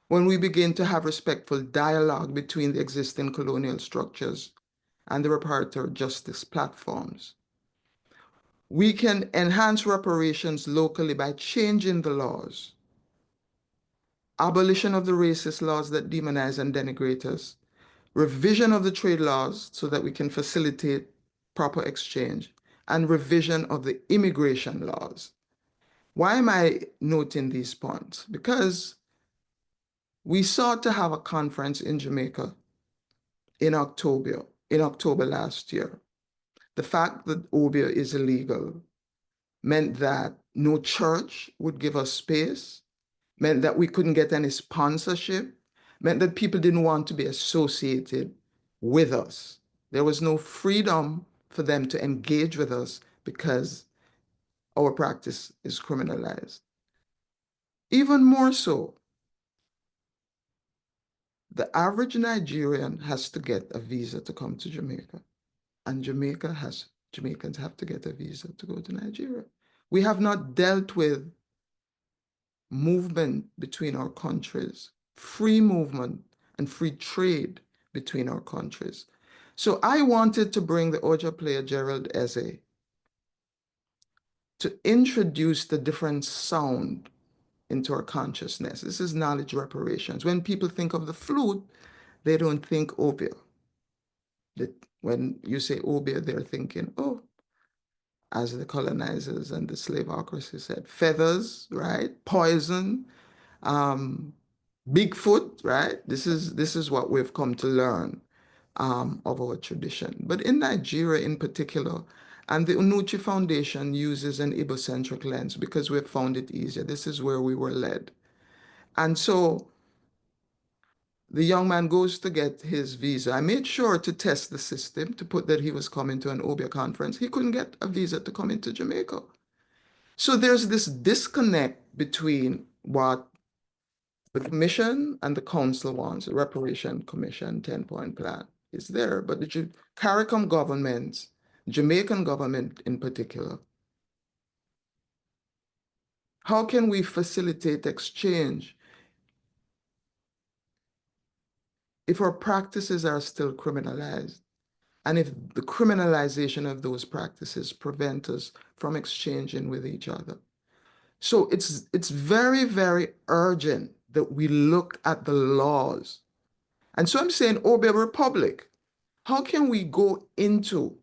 when we begin to have respectful dialogue between the existing colonial structures and the reparatory justice platforms. We can enhance reparations locally by changing the laws abolition of the racist laws that demonize and denigrate us, revision of the trade laws so that we can facilitate proper exchange, and revision of the immigration laws. Why am I noting these points? Because we sought to have a conference in Jamaica in October last year. The fact that Obeah is illegal meant that no church would give us space, meant that we couldn't get any sponsorship, meant that people didn't want to be associated with us. There was no freedom for them to engage with us because our practice is criminalized. Even more so, the average Nigerian has to get a visa to come to Jamaica, and Jamaicans have to get a visa to go to Nigeria. We have not dealt with movement between our countries, free movement and free trade between our countries. So I wanted to bring the Oja player Gerald Eze to introduce the different sound into our consciousness. This is knowledge reparations. When people think of the flute, they don't think Obeah. When you say Obeah, they're thinking, oh, as the colonizers and the slaveocracy said, feathers, right? Poison, Bigfoot, right? This is what we've come to learn of our tradition. But in Nigeria in particular, and the Unuchi Foundation uses an Igbo-centric lens because we've found it easier. This is where we were led. And so the young man goes to get his visa. I made sure to test the system to put that he was coming to an Obeah conference. He couldn't get a visa to come into Jamaica. So there's this disconnect between what the commission and the council wants. The Reparation Commission 10-point plan is there, but the CARICOM government, Jamaican government in particular, how can we facilitate exchange if our practices are still criminalized? And if the criminalization of those practices prevent us from exchanging with each other? So it's very, very urgent that we look at the laws. And so I'm saying, Obeah Republic, how can we go into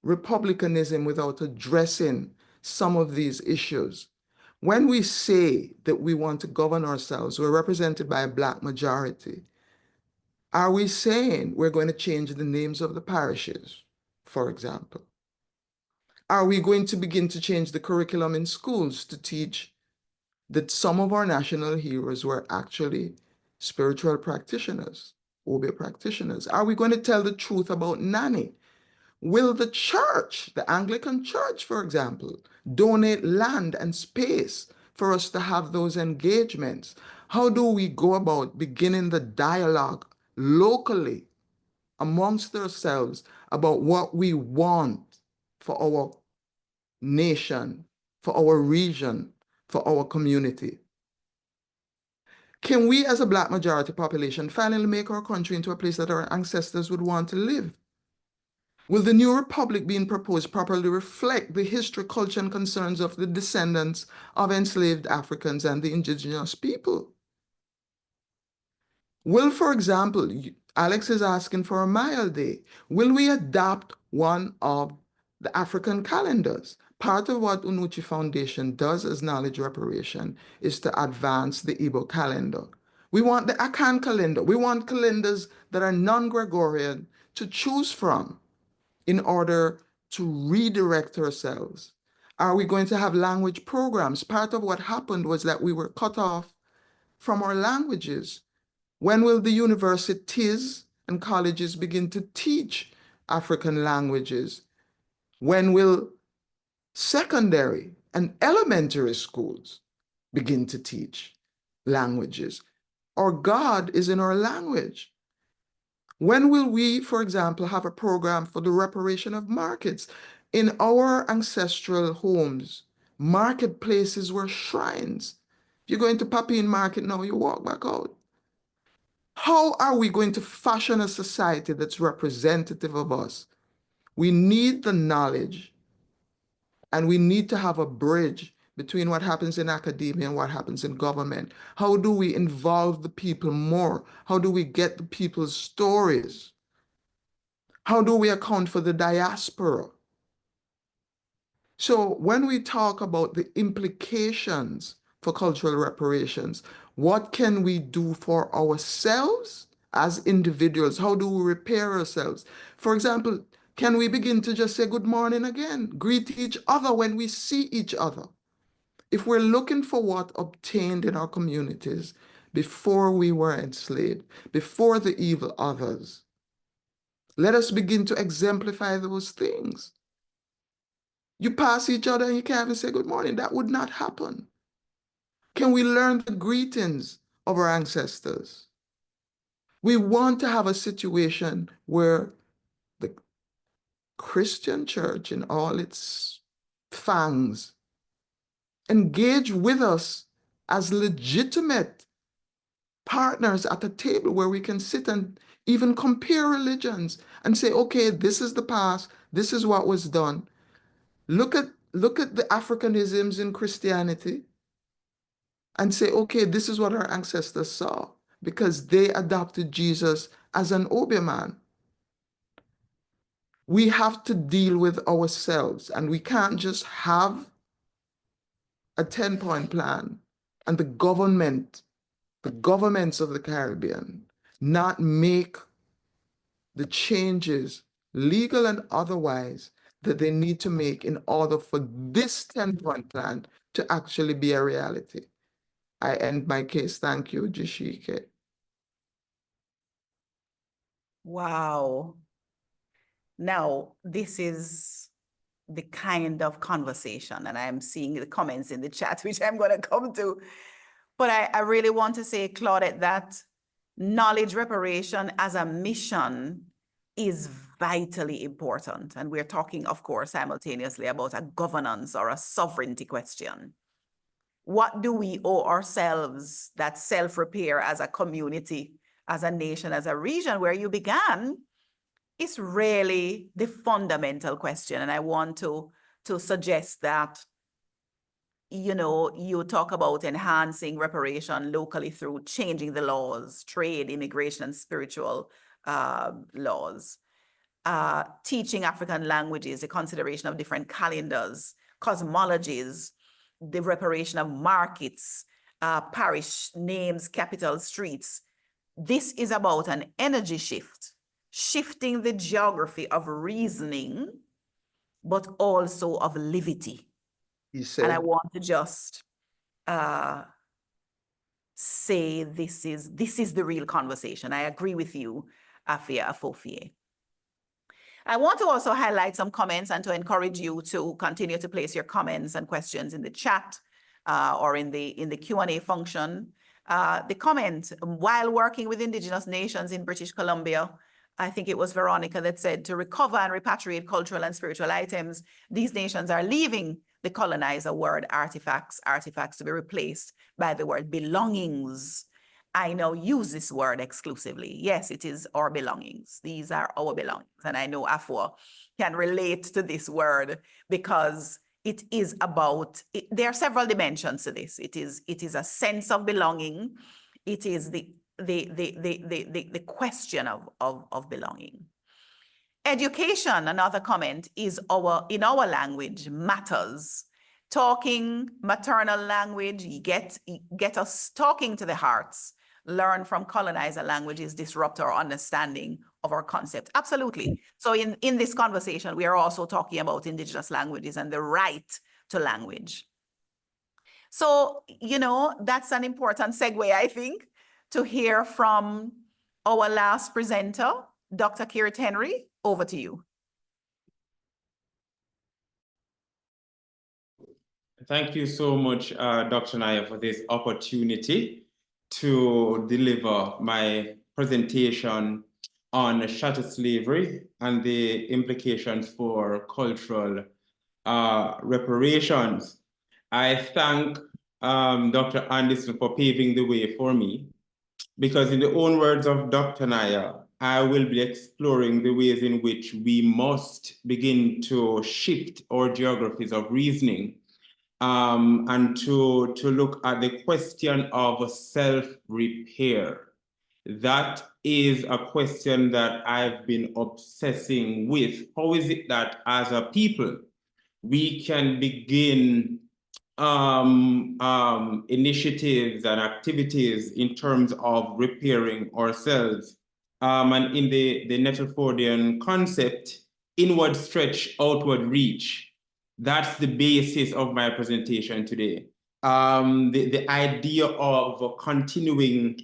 republicanism without addressing some of these issues? When we say that we want to govern ourselves, we're represented by a Black majority. Are we saying we're going to change the names of the parishes, for example? Are we going to begin to change the curriculum in schools to teach that some of our national heroes were actually spiritual practitioners, Obeah practitioners? Are we going to tell the truth about Nani? Will the church, the Anglican Church, for example, donate land and space for us to have those engagements? How do we go about beginning the dialogue locally amongst ourselves about what we want for our nation, for our region, for our community? Can we as a Black majority population finally make our country into a place that our ancestors would want to live? Will the new republic being proposed properly reflect the history, culture, and concerns of the descendants of enslaved Africans and the indigenous people? Will, for example, Alex is asking for a Myal Day. Will we adopt one of the African calendars? Part of what Unuchi Foundation does as knowledge reparation is to advance the Igbo calendar. We want the Akan calendar. We want calendars that are non-Gregorian to choose from in order to redirect ourselves. Are we going to have language programs? Part of what happened was that we were cut off from our languages. When will the universities and colleges begin to teach African languages? When will secondary and elementary schools begin to teach languages? Our God is in our language. When will we, for example, have a program for the reparation of markets? In our ancestral homes, marketplaces were shrines. If you go into Papine Market now, you walk back out. How are we going to fashion a society that's representative of us? We need the knowledge, and we need to have a bridge between what happens in academia and what happens in government? How do we involve the people more? How do we get the people's stories? How do we account for the diaspora? So when we talk about the implications for cultural reparations, what can we do for ourselves as individuals? How do we repair ourselves? For example, can we begin to just say good morning again? Greet each other when we see each other. If we're looking for what obtained in our communities before we were enslaved, before the evil others, let us begin to exemplify those things. You pass each other and you can't even say good morning. That would not happen. Can we learn the greetings of our ancestors? We want to have a situation where the Christian church in all its fangs engage with us as legitimate partners at a table where we can sit and even compare religions and say, okay, this is the past, this is what was done. Look at the Africanisms in Christianity and say, okay, this is what our ancestors saw because they adopted Jesus as an Obeah man. We have to deal with ourselves, and we can't just have a 10-point plan and the governments of the Caribbean not make the changes, legal and otherwise, that they need to make in order for this 10-point plan to actually be a reality. I end my case. Thank you, Jishike.
Wow. Now, this is the kind of conversation, and I'm seeing the comments in the chat, which I'm going to come to. But I really want to say, Claudette, that knowledge reparation as a mission is vitally important. And we're talking, of course, simultaneously about a governance or a sovereignty question. What do we owe ourselves, that self-repair as a community, as a nation, as a region where you began? It's really the fundamental question. And I want to suggest that, you know, you talk about enhancing reparation locally through changing the laws, trade, immigration, and spiritual laws, teaching African languages, the consideration of different calendars, cosmologies, the reparation of markets, parish names, capital streets. This is about an energy shift, shifting the geography of reasoning, but also of livity.
He said,
and I want to just say this is the real conversation. I agree with you, Afia Afofie. I want to also highlight some comments and to encourage you to continue to place your comments and questions in the chat or in the Q&A function. The comment, while working with Indigenous nations in British Columbia, I think it was Veronica that said, to recover and repatriate cultural and spiritual items, these nations are leaving the colonizer word artifacts to be replaced by the word belongings. I now use this word exclusively. Yes, it is our belongings. These are our belongings. And I know Afua can relate to this word because it is about, there are several dimensions to this. It is a sense of belonging. It is the question of belonging. Education, another comment, is in our language matters. Talking maternal language, get us talking to the hearts. Learn from colonizer languages, disrupt our understanding of our concept. Absolutely. So in this conversation, we are also talking about Indigenous languages and the right to language. So, you know, that's an important segue, I think, to hear from our last presenter, Dr. Kirit Henry. Over to you.
Thank you so much, Dr. Naya, for this opportunity to deliver my presentation on chattel slavery and the implications for cultural reparations. I thank Dr. Anderson for paving the way for me, because in the own words of Dr. Naya, I will be exploring the ways in which we must begin to shift our geographies of reasoning and to look at the question of self-repair. That is a question that I've been obsessing with. How is it that as a people, we can begin initiatives and activities in terms of repairing ourselves? And in the Nettelfordian concept, inward stretch, outward reach. That's the basis of my presentation today. The idea of continuing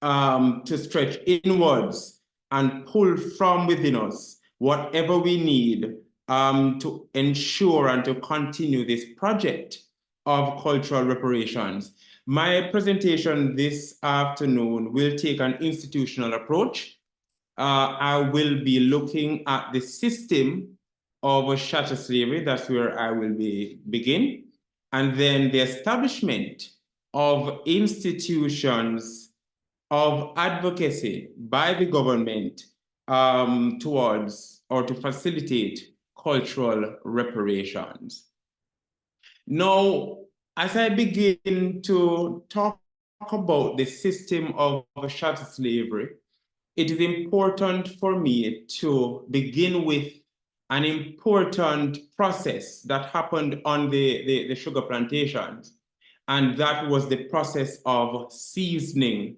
to stretch inwards and pull from within us whatever we need to ensure and to continue this project of cultural reparations. My presentation this afternoon will take an institutional approach. I will be looking at the system of chattel slavery. That's where I will begin. And then the establishment of institutions of advocacy by the government towards or to facilitate cultural reparations. Now, as I begin to talk about the system of chattel slavery, it is important for me to begin with an important process that happened on the sugar plantations, and that was the process of seasoning.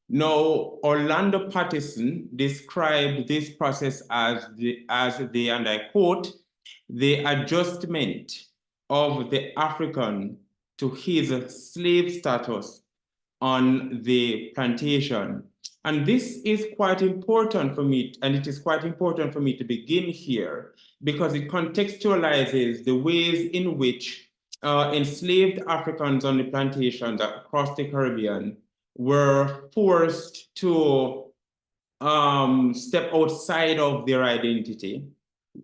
Now, Orlando Patterson described this process as the, and I quote, the adjustment of the African to his slave status on the plantation. And this is quite important for me, and it is quite important for me to begin here because it contextualizes the ways in which enslaved Africans on the plantations across the Caribbean were forced to step outside of their identity.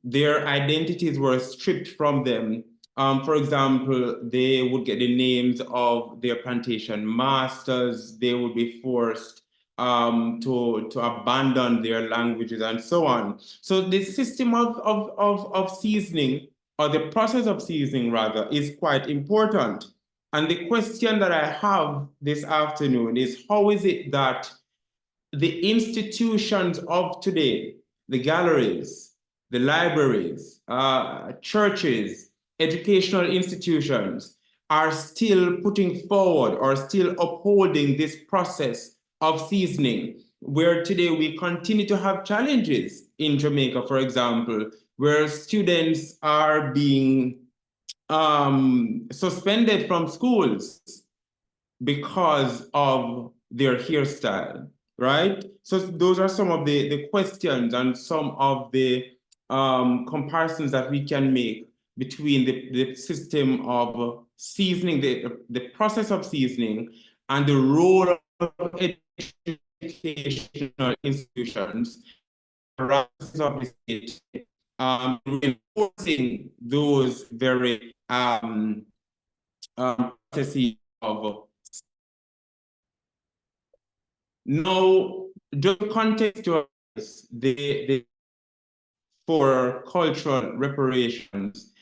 Their identities were stripped from them. For example, they would get the names of their plantation masters. They would be forced to abandon their languages and so on. So the system of seasoning, or the process of seasoning rather, is quite important. And the question that I have this afternoon is, how is it that the institutions of today, the galleries, the libraries, churches, educational institutions, are still putting forward or still upholding this process of seasoning, where today we continue to have challenges in Jamaica, for example, where students are being suspended from schools because of their hairstyle, right? So those are some of the questions and some of the comparisons that we can make between the system of seasoning, the process of seasoning, and the role of educational institutions, of the state, reinforcing those very processes of. Now, just contextualize the for cultural reparations,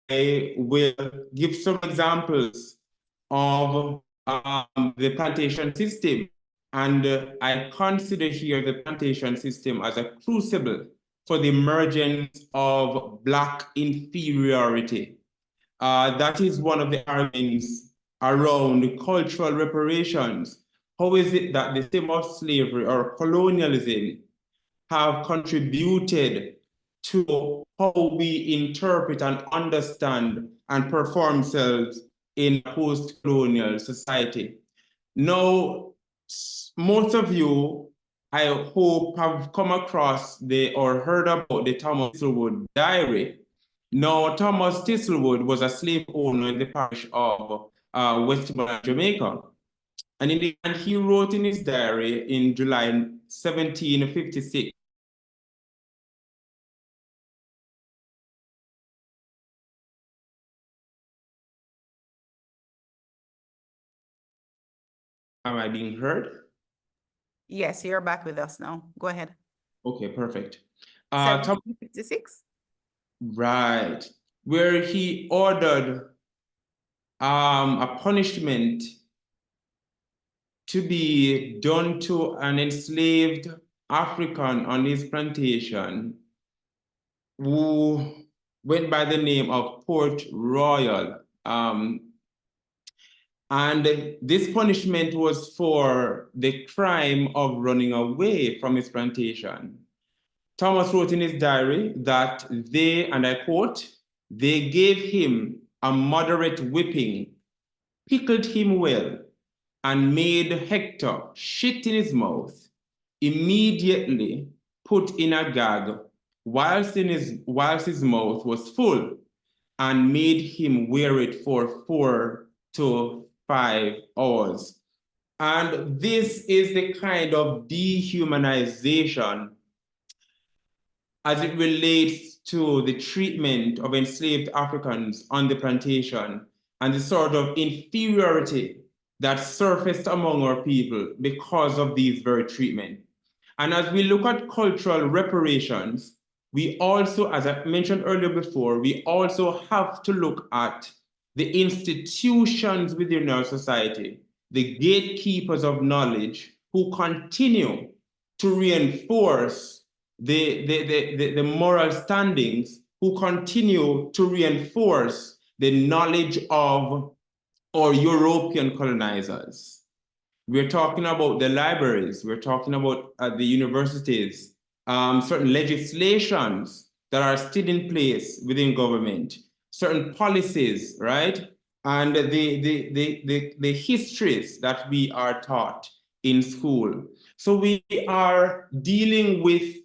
I will give some examples of the plantation system. And I consider here the plantation system as a crucible for the emergence of Black inferiority. That is one of the arguments around cultural reparations. How is it that the system of slavery or colonialism have contributed to how we interpret and understand and perform ourselves in a post-colonial society? Now, most of you, I hope, have come across or heard about the Thomas Thistlewood diary. Now, Thomas Thistlewood was a slave owner in the parish of Westmoreland, Jamaica. And he wrote in his diary in July 1756, am I being heard?
Yes, you're back with us now. Go ahead.
Okay, perfect.
1756?
Right, where he ordered a punishment to be done to an enslaved African on his plantation who went by the name of Port Royal. And this punishment was for the crime of running away from his plantation. Thomas wrote in his diary that they, and I quote, they gave him a moderate whipping, pickled him well, and made Hector shit in his mouth, immediately put in a gag whilst his mouth was full, and made him wear it for 4 to 5 hours. And this is the kind of dehumanization as it relates to the treatment of enslaved Africans on the plantation and the sort of inferiority that surfaced among our people because of these very treatment. And as we look at cultural reparations, we also, as I mentioned earlier before, we also have to look at the institutions within our society, the gatekeepers of knowledge who continue to reinforce the moral standings, who continue to reinforce the knowledge of our European colonizers. We're talking about the libraries, we're talking about the universities, certain legislations that are still in place within government, certain policies, right? And the histories that we are taught in school. So we are dealing with,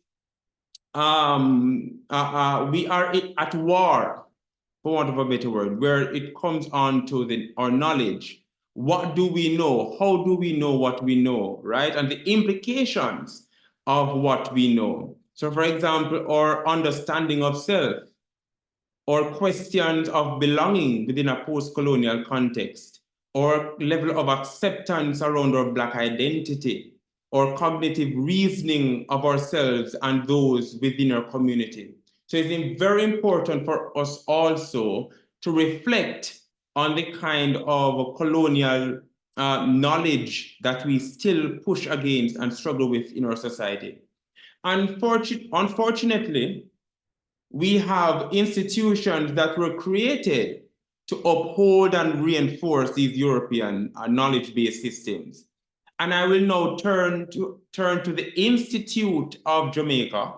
we are at war, for want of a better word, where it comes on to our knowledge. What do we know? How do we know what we know, right? And the implications of what we know. So for example, our understanding of self, or questions of belonging within a post-colonial context, or level of acceptance around our Black identity, or cognitive reasoning of ourselves and those within our community. So it's very important for us also to reflect on the kind of colonial knowledge that we still push against and struggle with in our society. Unfortunately, we have institutions that were created to uphold and reinforce these European knowledge-based systems. And I will now turn to the Institute of Jamaica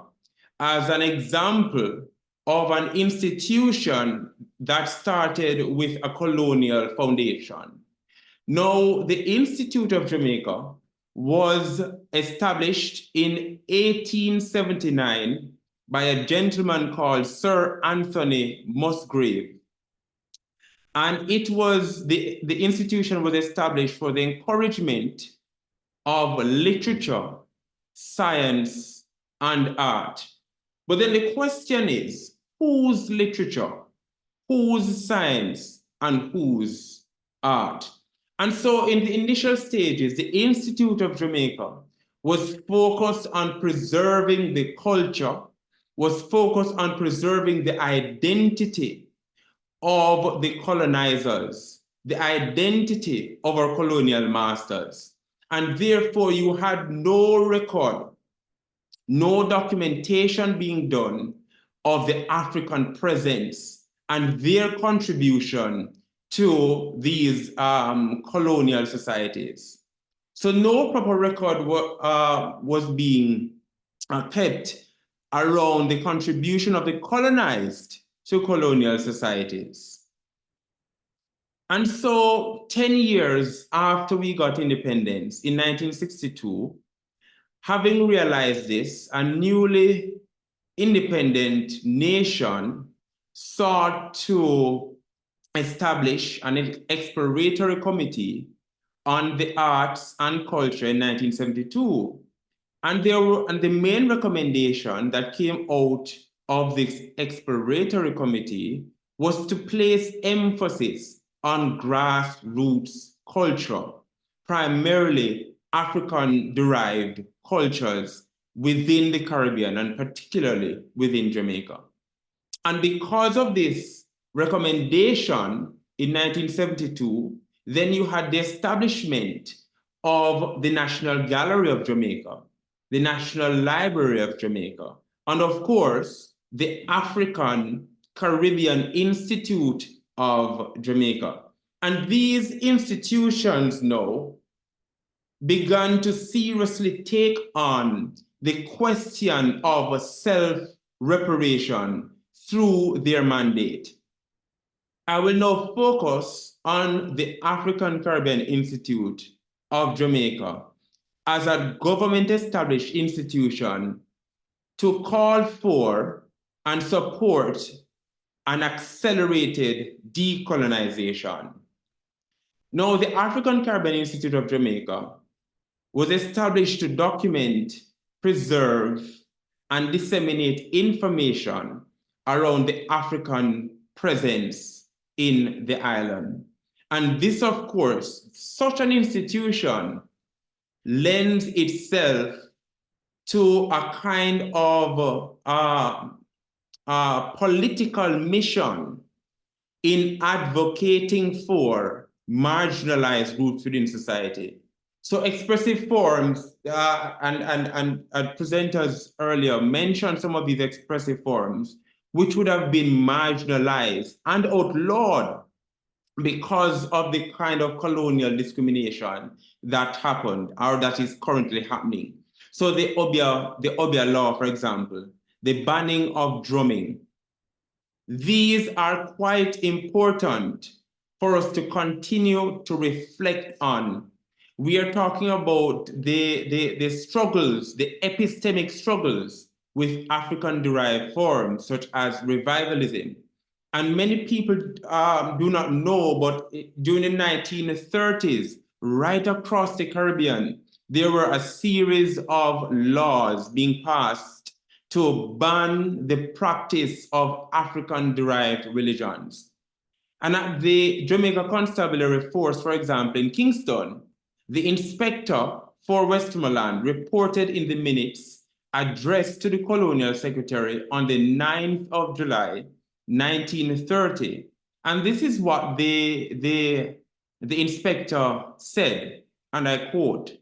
as an example of an institution that started with a colonial foundation. Now, the Institute of Jamaica was established in 1879 by a gentleman called Sir Anthony Musgrave. And it was, the institution was established for the encouragement of literature, science, and art. But then the question is, whose literature, whose science, and whose art? And so in the initial stages, the Institute of Jamaica was focused on preserving the culture, was focused on preserving the identity of the colonizers, the identity of our colonial masters. And therefore you had no record, no documentation being done of the African presence and their contribution to these colonial societies. So no proper record was being kept around the contribution of the colonized to colonial societies. And so 10 years after we got independence in 1962, having realized this, a newly independent nation sought to establish an exploratory committee on the arts and culture in 1972. And the main recommendation that came out of this exploratory committee was to place emphasis on grassroots culture, primarily African-derived cultures within the Caribbean and particularly within Jamaica. And because of this recommendation, in 1972. Then you had the establishment of the National Gallery of Jamaica, the National Library of Jamaica, and of course, the African Caribbean Institute of Jamaica. And these institutions now began to seriously take on the question of self-reparation through their mandate. I will now focus on the African Caribbean Institute of Jamaica as a government-established institution to call for and support an accelerated decolonization. Now, the African Caribbean Institute of Jamaica was established to document, preserve, and disseminate information around the African presence in the island. And this, of course, such an institution lends itself to a kind of political mission in advocating for marginalized groups within society. So expressive forums, and presenters earlier mentioned some of these expressive forums, which would have been marginalized and outlawed because of the kind of colonial discrimination that happened or that is currently happening. So the Obeah law, for example, the banning of drumming, these are quite important for us to continue to reflect on. We are talking about the struggles, the epistemic struggles with African-derived forms, such as revivalism. And many people do not know, but during the 1930s, right across the Caribbean, there were a series of laws being passed to ban the practice of African-derived religions. And at the Jamaica Constabulary Force, for example, in Kingston, the inspector for Westmoreland reported in the minutes addressed to the Colonial Secretary on the 9th of July, 1930. And this is what the inspector said, and I quote,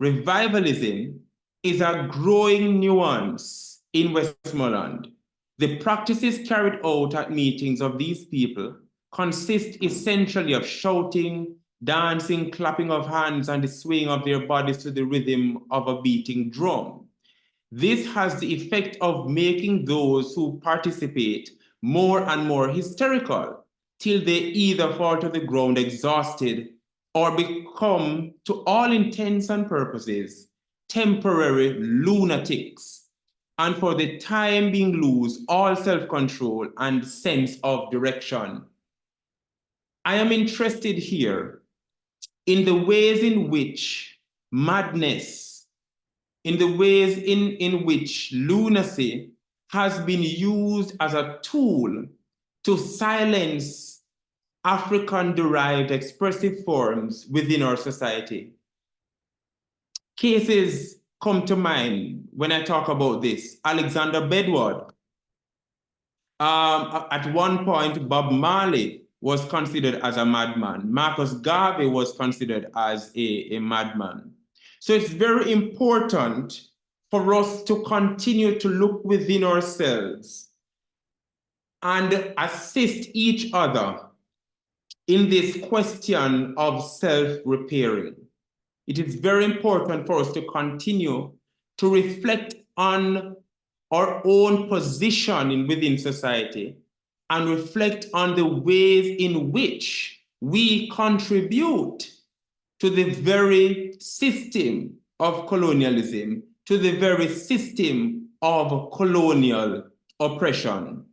"Revivalism is a growing nuance in Westmoreland. The practices carried out at meetings of these people consist essentially of shouting, dancing, clapping of hands, and the swaying of their bodies to the rhythm of a beating drum. This has the effect of making those who participate more and more hysterical, till they either fall to the ground exhausted or become, to all intents and purposes, temporary lunatics, and for the time being lose all self-control and sense of direction." I am interested here in the ways in which madness, in the ways in which lunacy has been used as a tool to silence African-derived expressive forms within our society. Cases come to mind when I talk about this. Alexander Bedward. At one point, Bob Marley was considered as a madman. Marcus Garvey was considered as a madman. So it's very important for us to continue to look within ourselves and assist each other in this question of self-repairing. It is very important for us to continue to reflect on our own position within society and reflect on the ways in which we contribute to the very system of colonialism, to the very system of colonial oppression.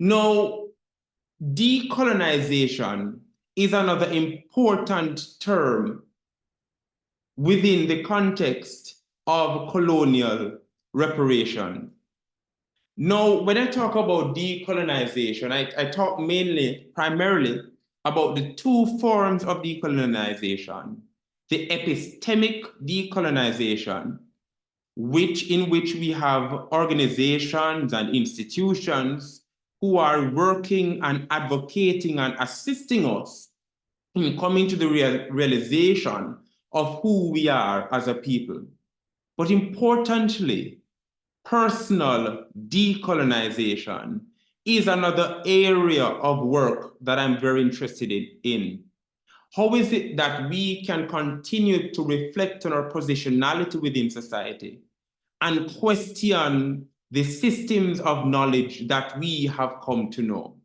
Now, decolonization is another important term within the context of colonial reparation. Now, when I talk about decolonization, I talk primarily about the two forms of decolonization: the epistemic decolonization, in which we have organizations and institutions who are working and advocating and assisting us in coming to the realization of who we are as a people. But importantly, personal decolonization is another area of work that I'm very interested in. How is it that we can continue to reflect on our positionality within society and question the systems of knowledge that we have come to know?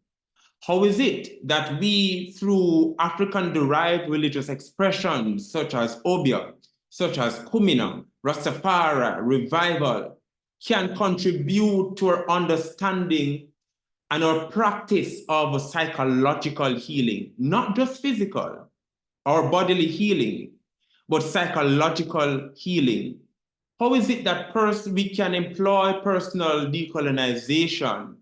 How is it that we, through African-derived religious expressions such as Obeah, such as Kumina, Rastafari, Revival, can contribute to our understanding and our practice of psychological healing, not just physical or bodily healing, but psychological healing? How is it that we can employ personal decolonization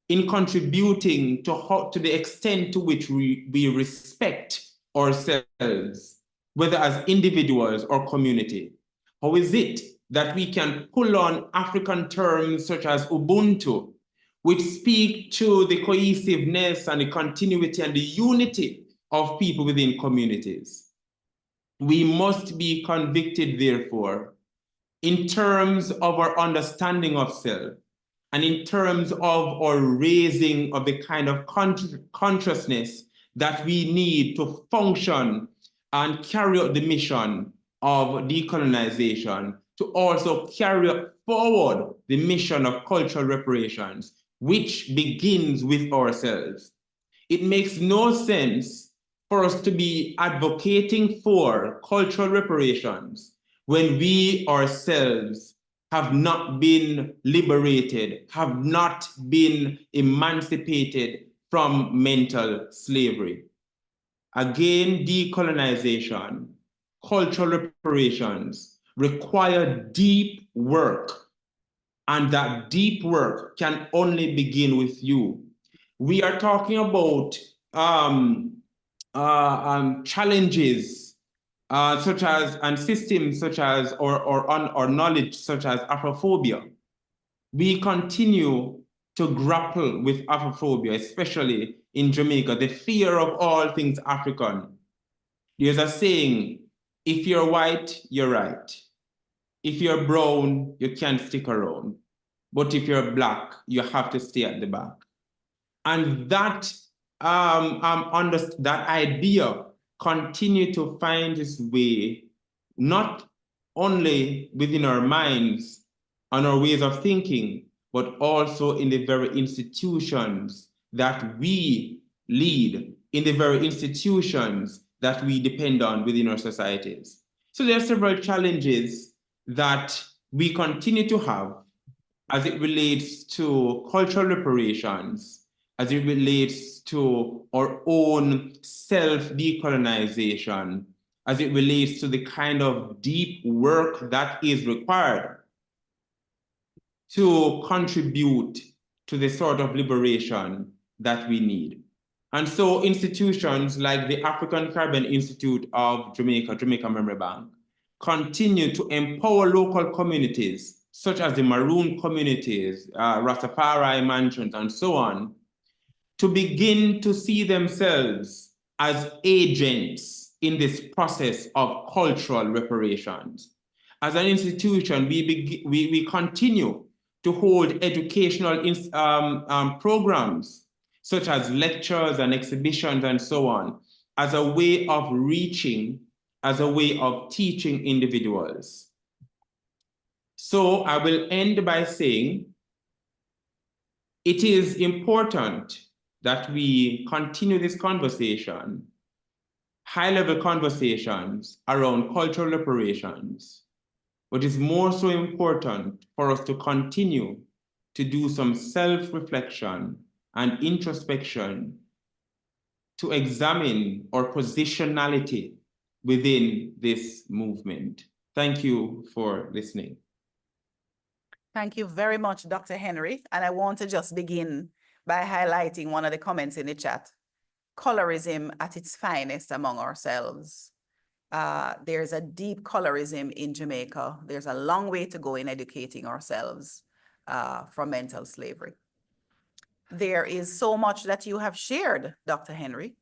in contributing to the extent to which we respect ourselves, whether as individuals or community? How is it that we can pull on African terms such as Ubuntu, which speak to the cohesiveness and the continuity and the unity of people within communities? We must be convicted, therefore, in terms of our understanding of self, and in terms of our raising of the kind of consciousness that we need to function and carry out the mission of decolonization, to also carry forward the mission of cultural reparations, which begins with ourselves. It makes no sense for us to be advocating for cultural reparations when we ourselves have not been liberated, have not been emancipated from mental slavery. Again, decolonization, cultural reparations require deep work, and that deep work can only begin with you. We are talking about challenges such as, and systems such as, or knowledge such as Afrophobia. We continue to grapple with Afrophobia, especially in Jamaica, the fear of all things African. There's a saying, if you're white, you're right. If you're brown, you can't stick around. But if you're black, you have to stay at the back. And that, that idea continue to find its way, not only within our minds and our ways of thinking, but also in the very institutions that we lead, in the very institutions that we depend on within our societies. So there are several challenges that we continue to have as it relates to cultural reparations, as it relates to our own self-decolonization, as it relates to the kind of deep work that is required to contribute to the sort of liberation that we need. And so institutions like the African Caribbean Institute of Jamaica, Jamaica Memory Bank, continue to empower local communities, such as the Maroon communities, Rastafari mansions, and so on, to begin to see themselves as agents in this process of cultural reparations. As an institution, we continue to hold educational programs, such as lectures and exhibitions and so on, as a way of reaching, as a way of teaching individuals. So I will end by saying it is important that we continue this conversation, high-level conversations around cultural reparations, but it's more so important for us to continue to do some self-reflection and introspection to examine our positionality within this movement. Thank you for listening.
Thank you very much, Dr. Henry. And I want to just begin by highlighting one of the comments in the chat. Colorism at its finest among ourselves. There's a deep colorism in Jamaica. There's a long way to go in educating ourselves from mental slavery. There is so much that you have shared, Dr. Henry,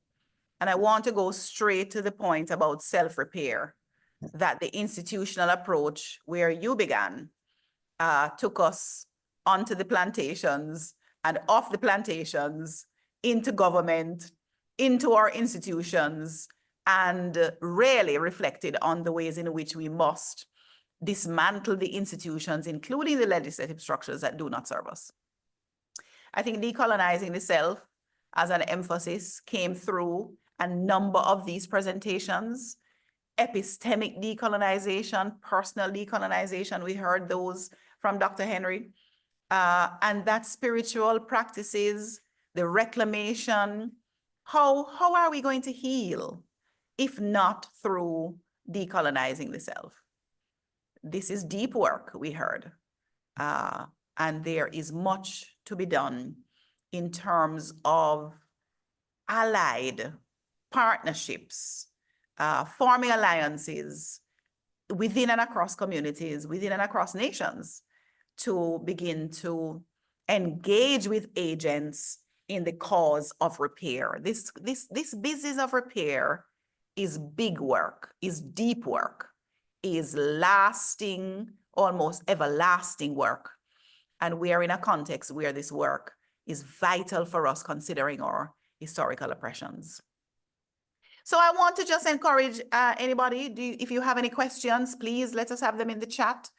and I want to go straight to the point about self-repair, that the institutional approach where you began took us onto the plantations and off the plantations, into government, into our institutions, and really reflected on the ways in which we must dismantle the institutions, including the legislative structures that do not serve us. I think decolonizing the self as an emphasis came through a number of these presentations. Epistemic decolonization, personal decolonization, we heard those from Dr. Henry. And that spiritual practices, the reclamation, how are we going to heal if not through decolonizing the self? This is deep work, we heard. And there is much to be done in terms of allied partnerships, forming alliances within and across communities, within and across nations, to begin to engage with agents in the cause of repair. This business of repair is big work, is deep work, is lasting, almost everlasting work. And we are in a context where this work is vital for us, considering our historical oppressions. So I want to just encourage anybody, if you have any questions, please let us have them in the chat.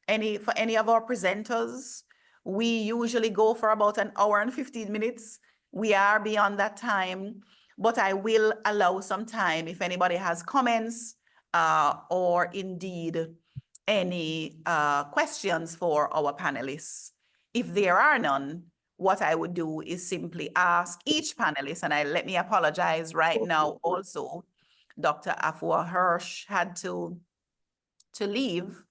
For any of our presenters, we usually go for about an hour and 15 minutes. We are beyond that time, but I will allow some time if anybody has comments or indeed any questions for our panelists. If there are none, what I would do is simply ask each panelist, and let me apologize right now also, Dr. Afua Hirsch had to leave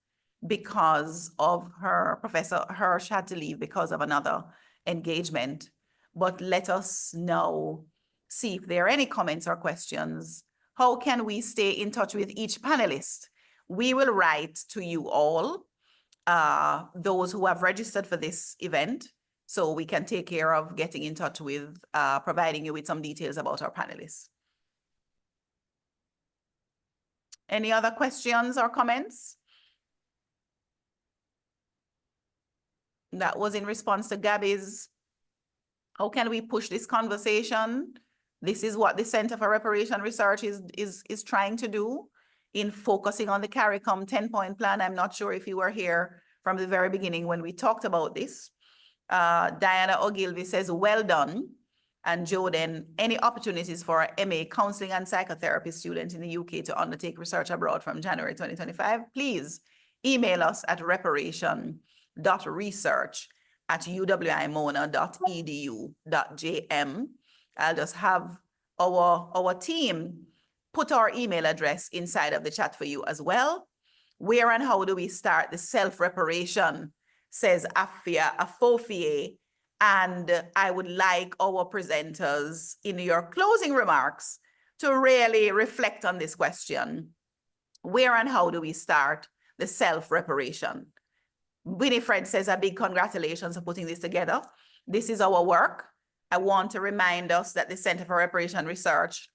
because of Professor Hirsch had to leave because of another engagement. But let us now see if there are any comments or questions. How can we stay in touch with each panelist? We will write to you all, those who have registered for this event, so we can take care of getting in touch with, providing you with some details about our panelists. Any other questions or comments? That was in response to Gabby's, how can we push this conversation? This is what the Center for Reparation Research is trying to do in focusing on the CARICOM 10-point plan. I'm not sure if you were here from the very beginning when we talked about this. Diana Ogilvy says, well done. And Joden, any opportunities for our MA counseling and psychotherapy students in the UK to undertake research abroad from January 2025, please email us at reparation.research@uwimona.edu.jm. I'll just have our team put our email address inside of the chat for you as well. Where and how do we start the self-reparation, says Afofie. And I would like our presenters in your closing remarks to really reflect on this question. Where and how do we start the self-reparation? Winifred says a big congratulations for putting this together. This is our work. I want to remind us that the Center for Reparation Research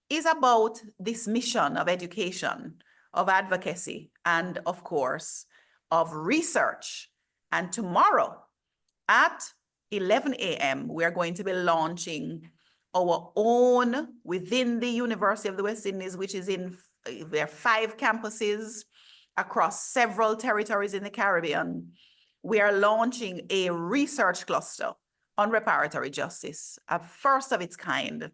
is about this mission of education, of advocacy, and of course, of research. And tomorrow at 11 a.m., we're going to be launching our own within the University of the West Indies, which is there are 5 campuses across several territories in the Caribbean. We are launching a research cluster on reparatory justice, a first of its kind,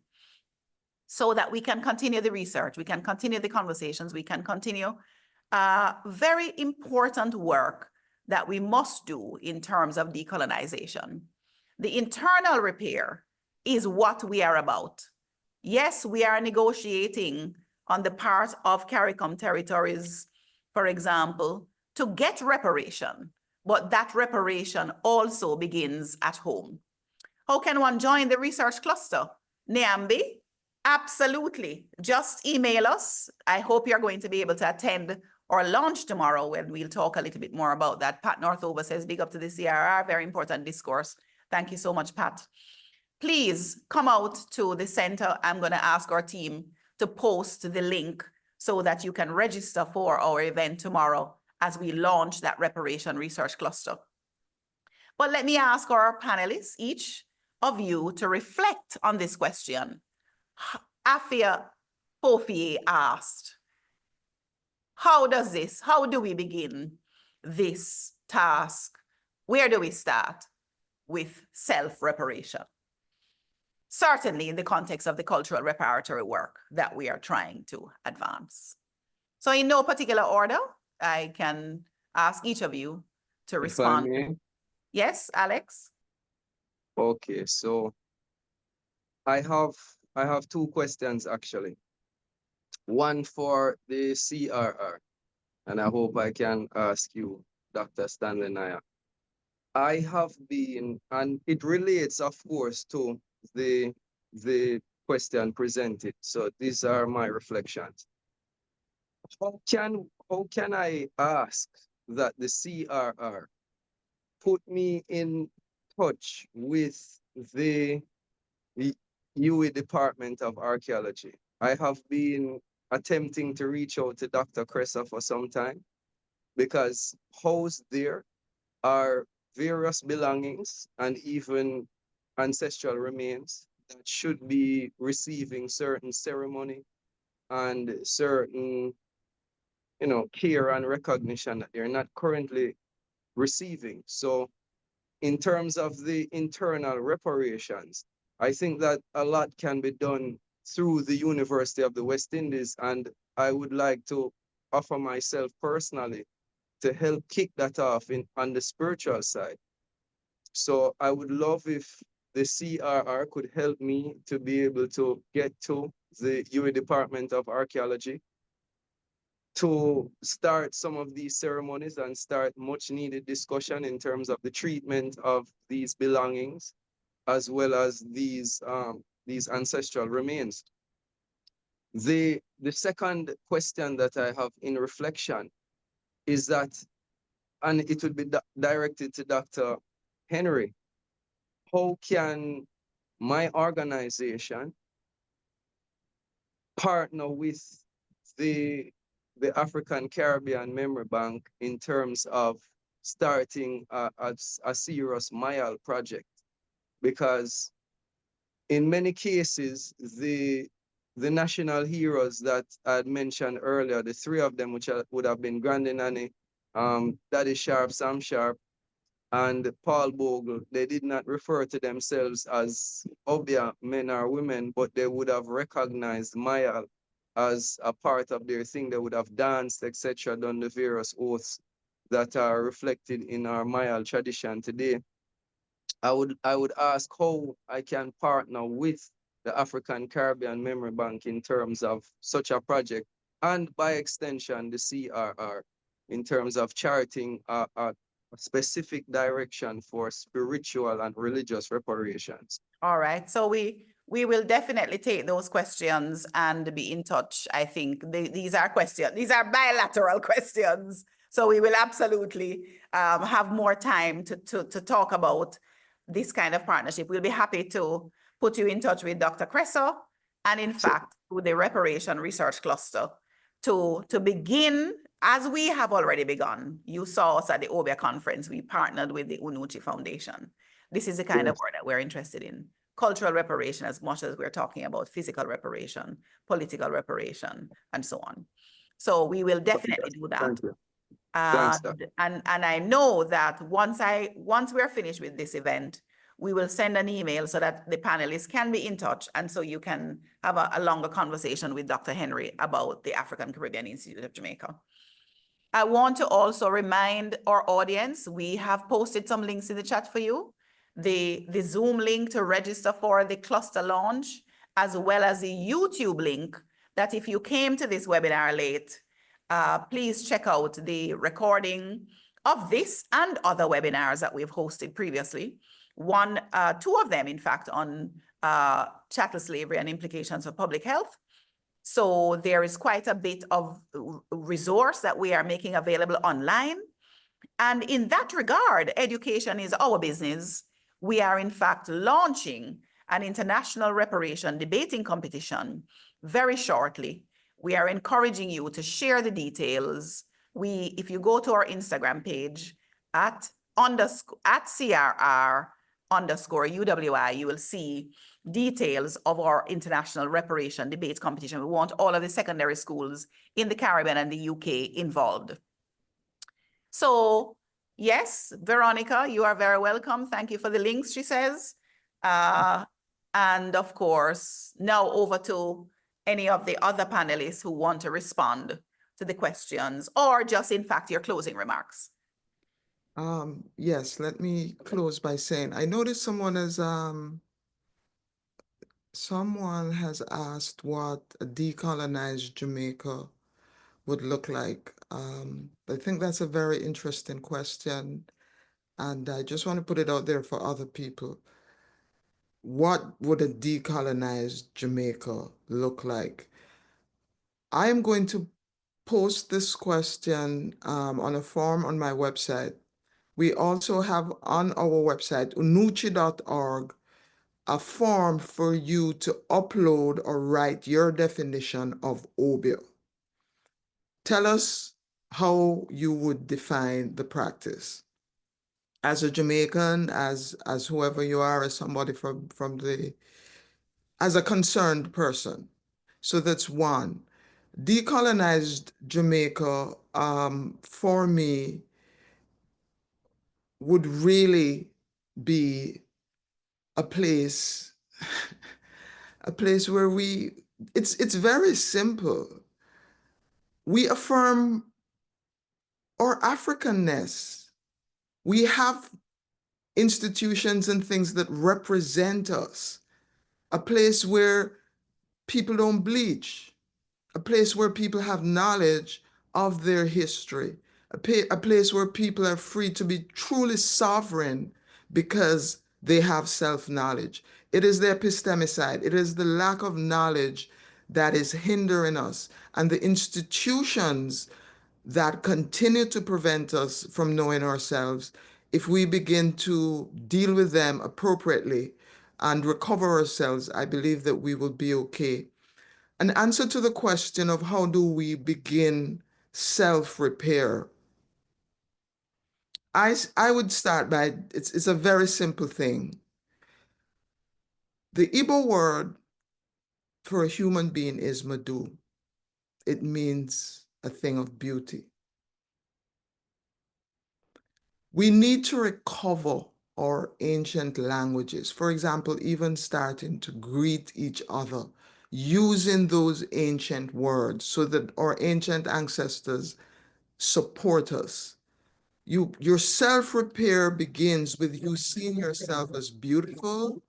so that we can continue the research, we can continue the conversations, we can continue very important work that we must do in terms of decolonization. The internal repair is what we are about. Yes, we are negotiating on the part of CARICOM territories, for example, to get reparation, but that reparation also begins at home. How can one join the research cluster? Niambi? Absolutely. Just email us. I hope you're going to be able to attend our launch tomorrow when we'll talk a little bit more about that. Pat Northover says, big up to the CRR, very important discourse Thank you so much, Pat. Please come out to the center. I'm going to ask our team to post the link so that you can register for our event tomorrow as we launch that reparation research cluster. But let me ask our panelists, each of you, to reflect on this question. Afia Fofier asked, how do we begin this task? Where do we start with self-reparation? Certainly in the context of the cultural reparatory work that we are trying to advance. So in no particular order, I can ask each of you to respond.
If I may.
Yes, Alex?
Okay, so I have two questions actually. One for the CRR, and I hope I can ask you, Dr. Stanley Nayak. I have been, and it relates, of course, to the question presented. So these are my reflections. How can I ask that the CRR put me in touch with the UWI Department of Archaeology? I have been attempting to reach out to Dr. Cressa for some time because housed there are various belongings and even ancestral remains that should be receiving certain ceremony and certain, care and recognition that they're not currently receiving. So in terms of the internal reparations, I think that a lot can be done through the University of the West Indies, and I would like to offer myself personally to help kick that off on the spiritual side. So I would love if the CRR could help me to be able to get to the UWI Department of Archaeology to start some of these ceremonies and start much needed discussion in terms of the treatment of these belongings, as well as these ancestral remains. The second question that I have in reflection is that, and it would be directed to Dr. Henry, how can my organization partner with the African Caribbean Memory Bank in terms of starting a serious Myal project? Because in many cases, the national heroes that I had mentioned earlier, the three of them, which would have been Grandy Nanny, Daddy Sharp, Sam Sharp, and Paul Bogle, they did not refer to themselves as Obeah men or women, but they would have recognized Myal as a part of their thing. They would have danced, etc., done the various oaths that are reflected in our Myal tradition today. I would ask how I can partner with the African Caribbean Memory Bank in terms of such a project, and by extension, the CRR, in terms of charting a specific direction for spiritual and religious reparations.
All right. So we will definitely take those questions and be in touch. I think these are questions. These are bilateral questions. So we will absolutely have more time to talk about this kind of partnership. We'll be happy to put you in touch with Dr. Cressa and in fact, with the Reparation Research Cluster to begin, as we have already begun. You saw us at the Obeah conference. We partnered with the Unuchi Foundation. This is the kind of work that we're interested in. Cultural reparation as much as we're talking about physical reparation, political reparation, and so on. So we will definitely do that.
Thank you. Thanks,
And I know that once we're finished with this event, we will send an email so that the panelists can be in touch, and so you can have a longer conversation with Dr. Henry about the African Caribbean Institute of Jamaica. I want to also remind our audience, we have posted some links in the chat for you. The Zoom link to register for the cluster launch, as well as the YouTube link that if you came to this webinar late, please check out the recording of this and other webinars that we've hosted previously. Two of them, in fact, on chattel slavery and implications for public health. So there is quite a bit of resource that we are making available online. And in that regard, education is our business. we are in fact launching an international reparation debating competition very shortly. We are encouraging you to share the details. If you go to our Instagram page at CRR_UWI, you will see details of our international reparation debate competition. We want all of the secondary schools in the Caribbean and the UK involved. So yes, Veronica, you are very welcome. Thank you for the links, she says. And of course, now over to any of the other panelists who want to respond to the questions or just in fact your closing remarks.
Yes, let me close by saying, I noticed someone has asked what a decolonized Jamaica would look like. I think that's a very interesting question, and I just want to put it out there for other people. What would a decolonized Jamaica look like? I am going to post this question on a form on my website. We also have on our website, unuchi.org, a form for you to upload or write your definition of Obeah. Tell us how you would define the practice. As a Jamaican, as whoever you are, as somebody as a concerned person. So that's one. Decolonized Jamaica, for me, would really be a place where it's very simple. We affirm our Africanness. We have institutions and things that represent us. A place where people don't bleach. A place where people have knowledge of their history. A place where people are free to be truly sovereign because they have self-knowledge. It is the epistemicide. It is the lack of knowledge that is hindering us, and the institutions that continue to prevent us from knowing ourselves. If we begin to deal with them appropriately and recover ourselves, I believe that we will be okay. An answer to the question of how do we begin self-repair, I would start by, it's a very simple thing. The Igbo word for a human being is madu. It means a thing of beauty. We need to recover our ancient languages. For example, even starting to greet each other using those ancient words so that our ancient ancestors support us. Your self-repair begins with you seeing yourself as beautiful,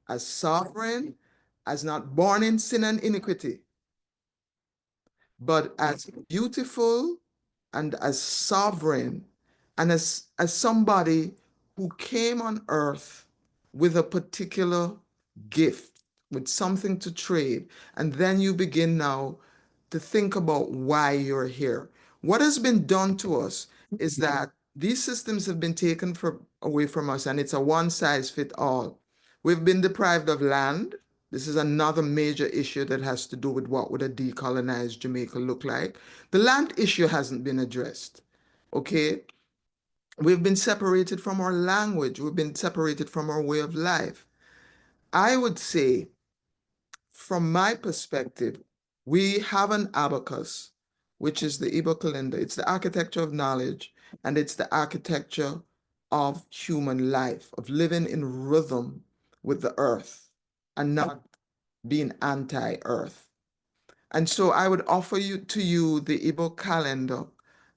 as sovereign, as not born in sin and iniquity, but as beautiful and as sovereign and as somebody who came on earth with a particular gift, with something to trade. And then you begin now to think about why you're here. What has been done to us is that these systems have been taken away from us, and it's a one-size-fits-all. We've been deprived of land. This is another major issue that has to do with what would a decolonized Jamaica look like. The land issue hasn't been addressed, okay? We've been separated from our language. We've been separated from our way of life. I would say, from my perspective, we have an abacus, which is the Igbo calendar. It's the architecture of knowledge, and it's the architecture of human life, of living in rhythm with the earth and not being anti-earth. And so I would offer to you the Igbo calendar,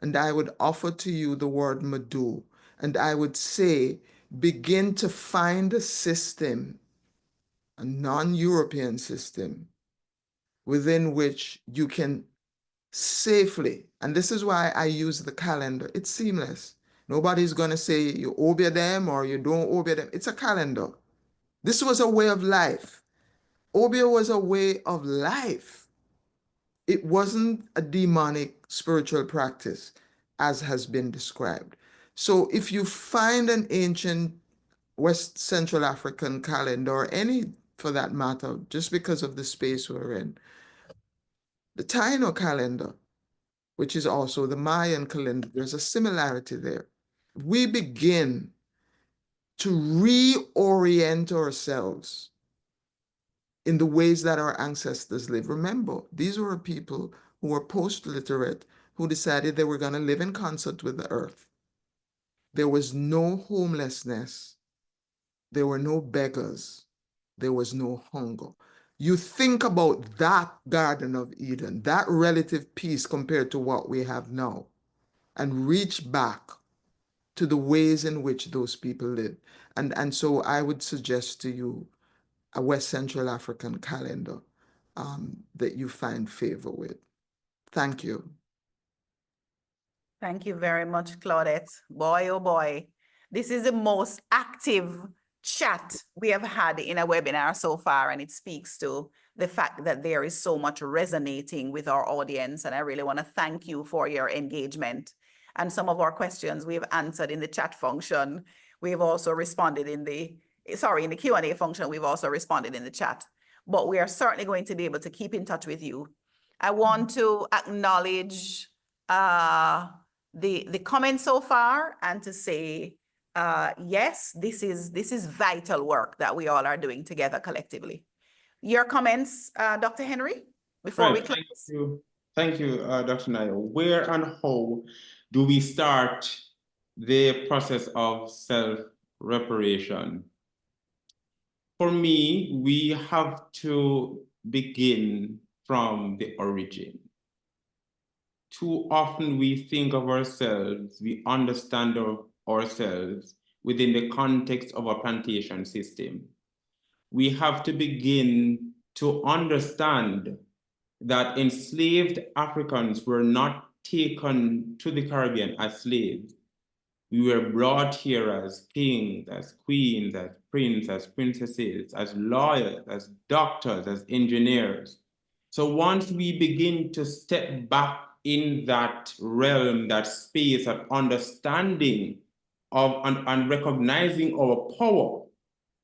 and I would offer to you the word Madu, and I would say, begin to find a system, a non-European system, within which you can safely, and this is why I use the calendar, it's seamless. Nobody's gonna say you Obeah them or you don't Obeah them. It's a calendar. This was a way of life. Obeah was a way of life. It wasn't a demonic spiritual practice as has been described. So if you find an ancient West Central African calendar, or any for that matter, just because of the space we're in. The Taino calendar, which is also the Mayan calendar, there's a similarity there. We begin to reorient ourselves in the ways that our ancestors lived. Remember, these were people who were post-literate, who decided they were going to live in concert with the earth. There was no homelessness. There were no beggars. There was no hunger. You think about that Garden of Eden, that relative peace compared to what we have now, and reach back to the ways in which those people lived. And so I would suggest to you a West Central African calendar that you find favor with. Thank you.
Thank you very much, Claudette. Boy, oh boy. This is the most active chat we have had in a webinar so far, and it speaks to the fact that there is so much resonating with our audience. And I really want to thank you for your engagement. And some of our questions we've answered in the chat function. We've also responded in the Q&A function. We've also responded in the chat. But we are certainly going to be able to keep in touch with you. I want to acknowledge the comments so far and to say, yes, this is vital work that we all are doing together collectively. Your comments, Dr. Henry, before we close?
Thank you, Dr. Nayo. Where and how do we start the process of self-reparation? For me, we have to begin from the origin. Too often we think of ourselves, we understand ourselves within the context of a plantation system. We have to begin to understand that enslaved Africans were not taken to the Caribbean as slaves. We were brought here as kings, as queens, as princes, as princesses, as lawyers, as doctors, as engineers. So once we begin to step back in that realm, that space of understanding of and recognizing our power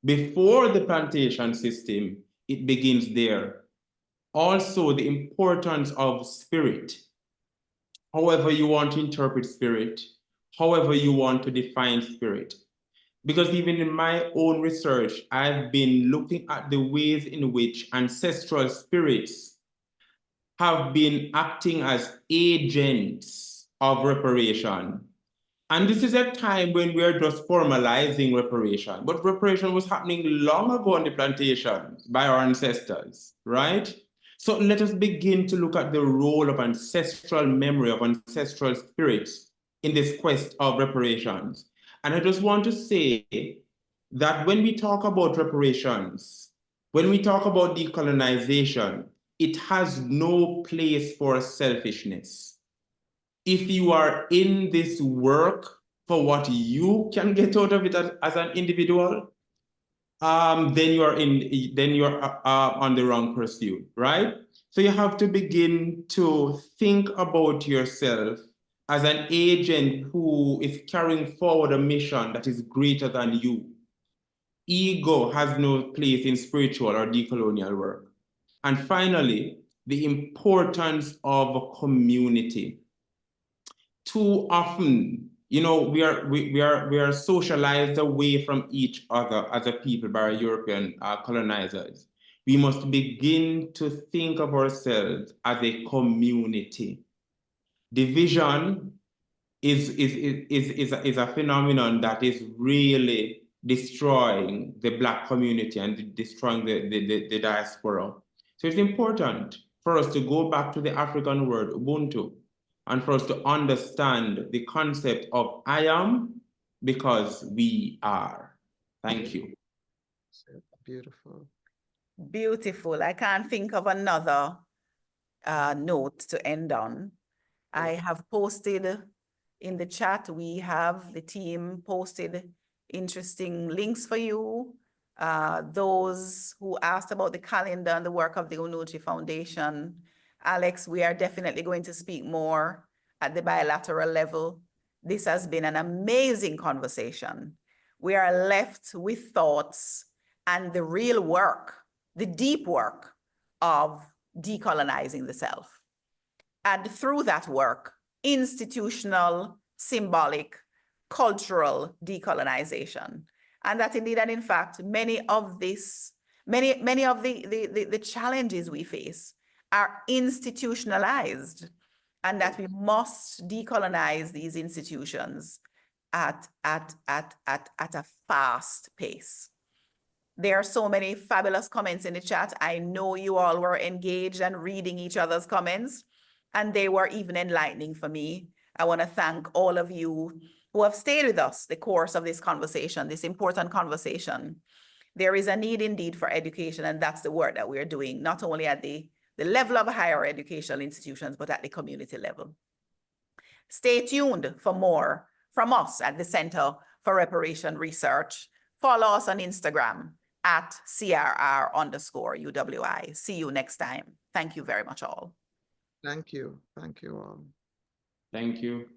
before the plantation system, it begins there. Also, the importance of spirit, however you want to interpret spirit, however you want to define spirit. Because even in my own research, I've been looking at the ways in which ancestral spirits have been acting as agents of reparation. And this is a time when we're just formalizing reparation, but reparation was happening long ago on the plantations by our ancestors, right? So let us begin to look at the role of ancestral memory, of ancestral spirits in this quest of reparations. And I just want to say that when we talk about reparations, when we talk about decolonization, it has no place for selfishness. If you are in this work for what you can get out of it as an individual, then you're on the wrong pursuit, right? So you have to begin to think about yourself as an agent who is carrying forward a mission that is greater than you. Ego has no place in spiritual or decolonial work. And finally, the importance of a community. Too often, you know, we are socialized away from each other as a people by our European colonizers. We must begin to think of ourselves as a community. Division is a phenomenon that is really destroying the Black community and destroying the diaspora. So it's important for us to go back to the African word Ubuntu, and for us to understand the concept of I am because we are. Thank you.
Beautiful.
Beautiful. I can't think of another note to end on. I have posted in the chat, we have the team posted interesting links for you. Those who asked about the calendar and the work of the Unuchi Foundation, Alex, we are definitely going to speak more at the bilateral level. This has been an amazing conversation. we are left with thoughts and the real work, the deep work of decolonizing the self. And through that work, institutional, symbolic, cultural decolonization. And that indeed, and in fact, many of the challenges we face are institutionalized, and that we must decolonize these institutions at a fast pace. There are so many fabulous comments in the chat. I know you all were engaged and reading each other's comments, and they were even enlightening for me. I want to thank all of you who have stayed with us the course of this conversation, this important conversation. There is a need indeed for education, and that's the work that we're doing, not only at the level of higher educational institutions, but at the community level. Stay tuned for more from us at the Center for Reparation Research. Follow us on Instagram at CRR_UWI. See you next time. Thank you very much all.
Thank you. Thank you all.
Thank you.